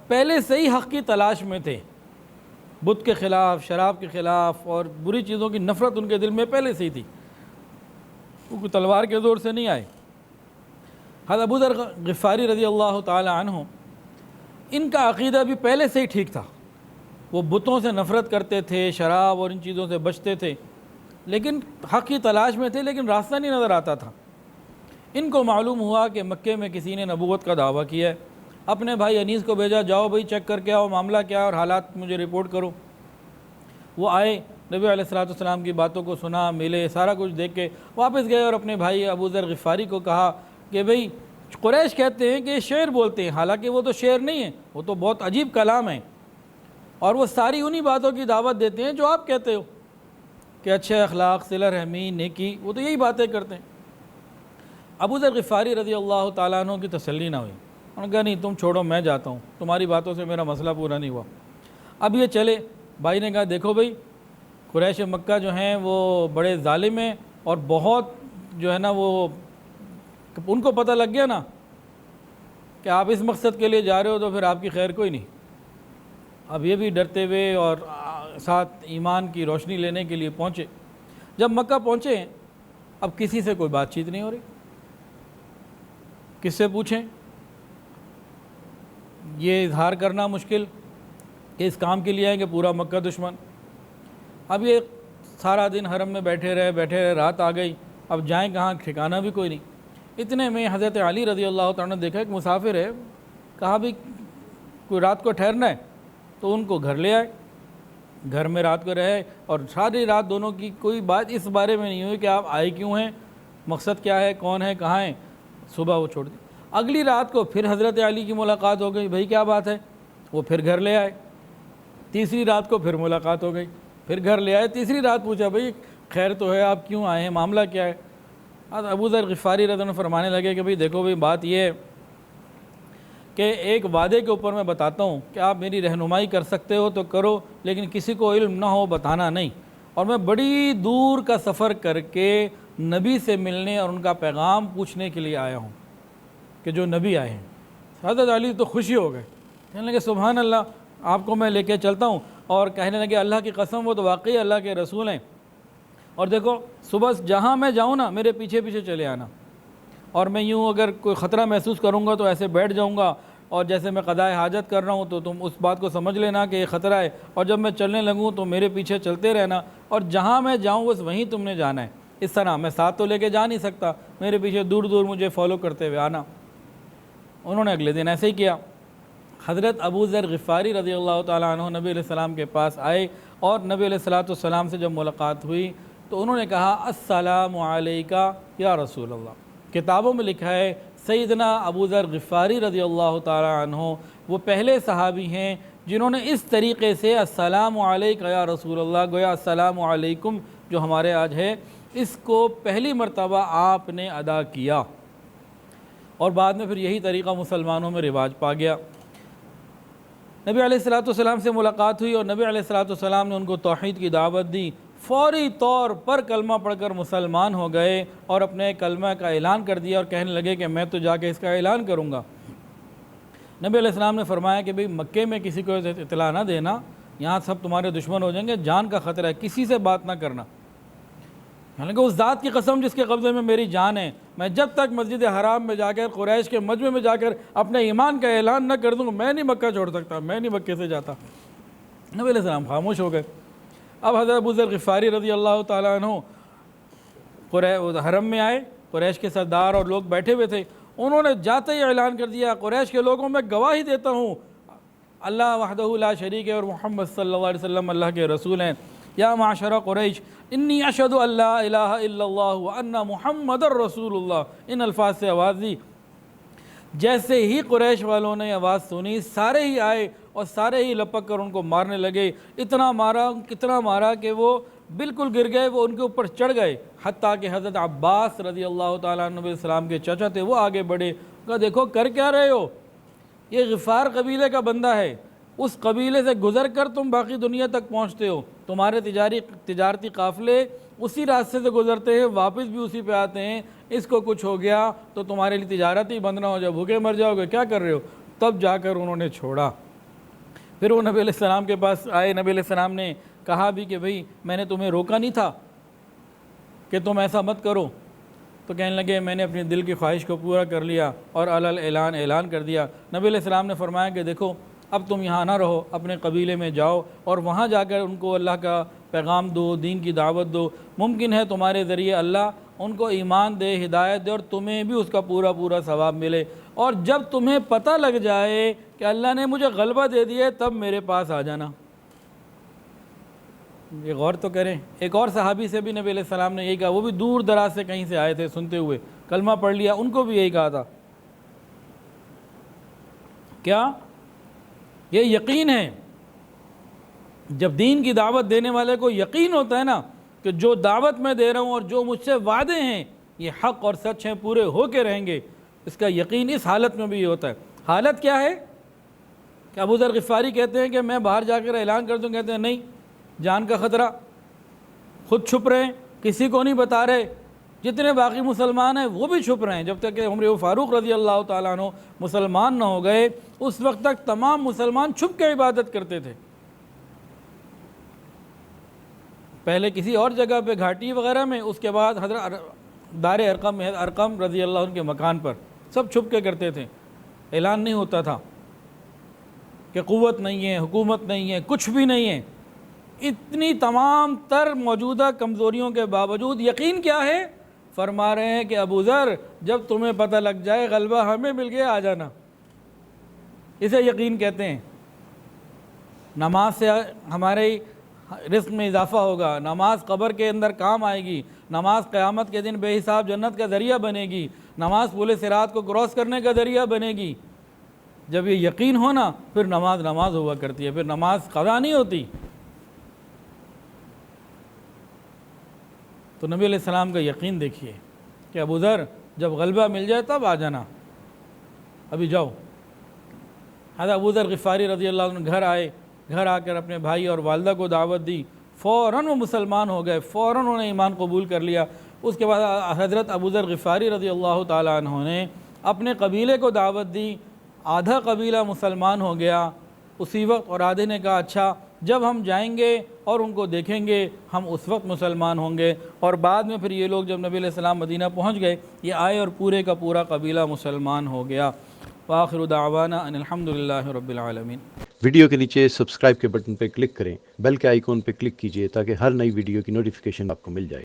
پہلے سے ہی حق کی تلاش میں تھے، بت کے خلاف، شراب کے خلاف اور بری چیزوں کی نفرت ان کے دل میں پہلے سے ہی تھی، وہ کوئی تلوار کے زور سے نہیں آئے۔ حضرت ابو ذر غفاری رضی اللہ تعالی عنہ، ان کا عقیدہ بھی پہلے سے ہی ٹھیک تھا، وہ بتوں سے نفرت کرتے تھے، شراب اور ان چیزوں سے بچتے تھے، لیکن حق کی تلاش میں تھے، لیکن راستہ نہیں نظر آتا تھا۔ ان کو معلوم ہوا کہ مکے میں کسی نے نبوت کا دعویٰ کیا ہے، اپنے بھائی انیس کو بھیجا، جاؤ بھائی چیک کر کے آؤ معاملہ کیا ہے اور حالات مجھے رپورٹ کرو۔ وہ آئے، نبی علیہ السلام کی باتوں کو سنا، ملے، سارا کچھ دیکھ کے واپس گئے اور اپنے بھائی ابو ذر غفاری کو کہا کہ بھئی قریش کہتے ہیں کہ یہ شعر بولتے ہیں، حالانکہ وہ تو شعر نہیں ہے، وہ تو بہت عجیب کلام ہے، اور وہ ساری انہی باتوں کی دعوت دیتے ہیں جو آپ کہتے ہو کہ اچھے اخلاق، صلہ رحمی، نیکی، وہ تو یہی باتیں کرتے ہیں۔ ابو ذر غفاری رضی اللہ تعالیٰ عنہ کی تسلی نہ ہوئی، انہوں نے کہا نہیں تم چھوڑو، میں جاتا ہوں، تمہاری باتوں سے میرا مسئلہ پورا نہیں ہوا۔ اب یہ چلے، بھائی نے کہا دیکھو بھئی قریش مکہ جو ہیں وہ بڑے ظالم ہیں، اور بہت جو ہے نا وہ ان کو پتہ لگ گیا نا کہ آپ اس مقصد کے لیے جا رہے ہو تو پھر آپ کی خیر کوئی نہیں۔ اب یہ بھی ڈرتے ہوئے اور ساتھ ایمان کی روشنی لینے کے لیے پہنچے۔ جب مکہ پہنچے ہیں، اب کسی سے کوئی بات چیت نہیں ہو رہی، کس سے پوچھیں؟ یہ اظہار کرنا مشکل کہ اس کام کے لیے آئیں کہ پورا مکہ دشمن۔ اب یہ سارا دن حرم میں بیٹھے رہے، رات آ گئی، اب جائیں کہاں، ٹھکانہ بھی کوئی نہیں۔ اتنے میں حضرت علی رضی اللہ تعالیٰ نے دیکھا ایک مسافر ہے، کہا بھی کوئی رات کو ٹھہرنا ہے، تو ان کو گھر لے آئے، گھر میں رات کو رہے، اور ساری رات دونوں کی کوئی بات اس بارے میں نہیں ہوئی کہ آپ آئے کیوں ہیں، مقصد کیا ہے، کون ہے، کہاں ہیں۔ صبح وہ چھوڑ دی۔ اگلی رات کو پھر حضرت علی کی ملاقات ہو گئی، بھئی کیا بات ہے، وہ پھر گھر لے آئے۔ تیسری رات کو پھر ملاقات ہو گئی، پھر گھر لے آئے۔ تیسری رات پوچھا بھئی خیر تو ہے، آپ کیوں آئے ہیں، معاملہ کیا ہے۔ ابو ذر غفاری رضی اللہ عنہ فرمانے لگے کہ بھئی دیکھو بھئی بات یہ ہے کہ ایک وعدے کے اوپر میں بتاتا ہوں کہ آپ میری رہنمائی کر سکتے ہو تو کرو، لیکن کسی کو علم نہ ہو بتانا نہیں، اور میں بڑی دور کا سفر کر کے نبی سے ملنے اور ان کا پیغام پوچھنے کے لیے آیا ہوں کہ جو نبی آئے ہیں۔ حضرت علی تو خوشی ہو گئے، کہنے لگے سبحان اللہ، آپ کو میں لے کے چلتا ہوں، اور کہنے لگے اللہ کی قسم وہ تو واقعی اللہ کے رسول ہیں، اور دیکھو صبح جہاں میں جاؤں نا میرے پیچھے پیچھے چلے آنا، اور میں یوں اگر کوئی خطرہ محسوس کروں گا تو ایسے بیٹھ جاؤں گا، اور جیسے میں قضائے حاجت کر رہا ہوں تو تم اس بات کو سمجھ لینا کہ یہ خطرہ ہے، اور جب میں چلنے لگوں تو میرے پیچھے چلتے رہنا، اور جہاں میں جاؤں بس وہیں تم نے جانا ہے۔ اس طرح میں ساتھ تو لے کے جا نہیں سکتا، میرے پیچھے دور دور مجھے فالو کرتے ہوئے آنا۔ انہوں نے اگلے دن ایسے ہی کیا۔ حضرت ابو ذر غفاری رضی اللہ تعالیٰ عنہ نبی علیہ السلام کے پاس آئے، اور نبی علیہ السلام سے جب ملاقات ہوئی تو انہوں نے کہا السلام علیکہ یا رسول اللہ۔ کتابوں میں لکھا ہے سیدنا ابو ذر غفاری رضی اللہ تعالیٰ عنہ وہ پہلے صحابی ہیں جنہوں نے اس طریقے سے السلام علیکہ یا رسول اللہ، گویا السلام علیکم جو ہمارے آج ہے، اس کو پہلی مرتبہ آپ نے ادا کیا، اور بعد میں پھر یہی طریقہ مسلمانوں میں رواج پا گیا۔ نبی علیہ السلام سے ملاقات ہوئی اور نبی علیہ السلام نے ان کو توحید کی دعوت دی، فوری طور پر کلمہ پڑھ کر مسلمان ہو گئے اور اپنے کلمہ کا اعلان کر دیا، اور کہنے لگے کہ میں تو جا کے اس کا اعلان کروں گا۔ نبی علیہ السلام نے فرمایا کہ بھئی مکے میں کسی کو اطلاع نہ دینا، یہاں سب تمہارے دشمن ہو جائیں گے، جان کا خطرہ ہے، کسی سے بات نہ کرنا۔ حالانکہ اس ذات کی قسم جس کے قبضے میں میری جان ہے، میں جب تک مسجد حرام میں جا کر قریش کے مجمع میں جا کر اپنے ایمان کا اعلان نہ کر دوں، میں نہیں مکہ چھوڑ سکتا، میں نہیں مکے سے جاتا۔ نبی علیہ السلام خاموش ہو گئے۔ اب حضرت ابو ذر غفاری رضی اللہ تعالیٰ عنہ حرم میں آئے، قریش کے سردار اور لوگ بیٹھے ہوئے تھے، انہوں نے جاتے ہی اعلان کر دیا قریش کے لوگوں میں گواہی دیتا ہوں اللہ وحدہ لا شریک ہے اور محمد صلی اللہ علیہ وسلم اللہ کے رسول ہیں، یا معاشر قریش انی اشہد ان لا الہ الا اللہ وان محمد رسول اللہ۔ ان الفاظ سے آواز دی، جیسے ہی قریش والوں نے آواز سنی سارے ہی آئے اور سارے ہی لپک کر ان کو مارنے لگے، اتنا مارا کہ وہ بالکل گر گئے، وہ ان کے اوپر چڑھ گئے، حتیٰ کہ حضرت عباس رضی اللہ تعالیٰ عنہ علیہ السلام کے چچا تھے، وہ آگے بڑھے، کہا دیکھو کر کیا رہے ہو، یہ غفار قبیلے کا بندہ ہے، اس قبیلے سے گزر کر تم باقی دنیا تک پہنچتے ہو، تمہارے تجارتی قافلے اسی راستے سے گزرتے ہیں، واپس بھی اسی پہ آتے ہیں، اس کو کچھ ہو گیا تو تمہارے لیے تجارت ہی بند نہ ہو جائے، بھوکے مر جاؤ گے، کیا کر رہے ہو؟ تب جا کر انہوں نے چھوڑا۔ پھر وہ نبی علیہ السلام کے پاس آئے، نبی علیہ السلام نے کہا بھی کہ بھئی میں نے تمہیں روکا نہیں تھا کہ تم ایسا مت کرو، تو کہنے لگے میں نے اپنی دل کی خواہش کو پورا کر لیا اور اعلان کر دیا۔ نبی علیہ السلام نے فرمایا کہ دیکھو اب تم یہاں نہ رہو، اپنے قبیلے میں جاؤ اور وہاں جا کر ان کو اللہ کا پیغام دو، دین کی دعوت دو، ممکن ہے تمہارے ذریعے اللہ ان کو ایمان دے، ہدایت دے اور تمہیں بھی اس کا پورا پورا ثواب ملے، اور جب تمہیں پتہ لگ جائے کہ اللہ نے مجھے غلبہ دے دیا ہے تب میرے پاس آ جانا۔ یہ غور تو کریں، ایک اور صحابی سے بھی نبی علیہ السلام نے یہی کہا، وہ بھی دور دراز سے کہیں سے آئے تھے سنتے ہوئے، کلمہ پڑھ لیا، ان کو بھی یہی کہا تھا۔ کیا؟ یہ یقین ہے، جب دین کی دعوت دینے والے کو یقین ہوتا ہے نا کہ جو دعوت میں دے رہا ہوں اور جو مجھ سے وعدے ہیں یہ حق اور سچ ہیں، پورے ہو کے رہیں گے، اس کا یقین اس حالت میں بھی یہ ہوتا ہے۔ حالت کیا ہے کہ ابو ذر غفاری کہتے ہیں کہ میں باہر جا کر اعلان کر دوں، کہتے ہیں نہیں، جان کا خطرہ، خود چھپ رہے ہیں، کسی کو نہیں بتا رہے، جتنے باقی مسلمان ہیں وہ بھی چھپ رہے ہیں۔ جب تک کہ عمر فاروق رضی اللہ تعالیٰ عنہ مسلمان نہ ہو گئے اس وقت تک تمام مسلمان چھپ کے عبادت کرتے تھے، پہلے کسی اور جگہ پہ گھاٹی وغیرہ میں، اس کے بعد حضرت دار ارقم رضی اللہ عنہ کے مکان پر، سب چھپ کے کرتے تھے، اعلان نہیں ہوتا تھا کہ قوت نہیں ہے، حکومت نہیں ہے، کچھ بھی نہیں ہے۔ اتنی تمام تر موجودہ کمزوریوں کے باوجود یقین کیا ہے؟ فرما رہے ہیں کہ ابو ذر جب تمہیں پتہ لگ جائے غلبہ ہمیں مل گیا آ جانا، اسے یقین کہتے ہیں۔ نماز سے ہمارے رزق میں اضافہ ہوگا، نماز قبر کے اندر کام آئے گی، نماز قیامت کے دن بے حساب جنت کا ذریعہ بنے گی، نماز پل صراط کو کراس کرنے کا ذریعہ بنے گی۔ جب یہ یقین ہونا پھر نماز ہوا کرتی ہے، پھر نماز قضا نہیں ہوتی۔ تو نبی علیہ السلام کا یقین دیکھیے کہ ابو ذر جب غلبہ مل جائے تب آ جانا، ابھی جاؤ۔ حضرت ابو ذر غفاری رضی اللہ عنہ گھر آئے، گھر آ کر اپنے بھائی اور والدہ کو دعوت دی، فوراً وہ مسلمان ہو گئے، فوراً انہوں نے ایمان قبول کر لیا۔ اس کے بعد حضرت ابو ذر غفاری رضی اللہ تعالیٰ عنہ نے اپنے قبیلے کو دعوت دی، آدھا قبیلہ مسلمان ہو گیا اسی وقت، اور آدھے نے کہا اچھا جب ہم جائیں گے اور ان کو دیکھیں گے ہم اس وقت مسلمان ہوں گے۔ اور بعد میں پھر یہ لوگ جب نبی علیہ السلام مدینہ پہنچ گئے یہ آئے اور پورے کا پورا قبیلہ مسلمان ہو گیا۔ وآخر دعوانا ان الحمدللہ رب العالمین۔ ویڈیو کے نیچے سبسکرائب کے بٹن پہ کلک کریں، بیل کے آئیکن پہ کلک کیجئے تاکہ ہر نئی ویڈیو کی نوٹیفیکیشن آپ کو مل جائے۔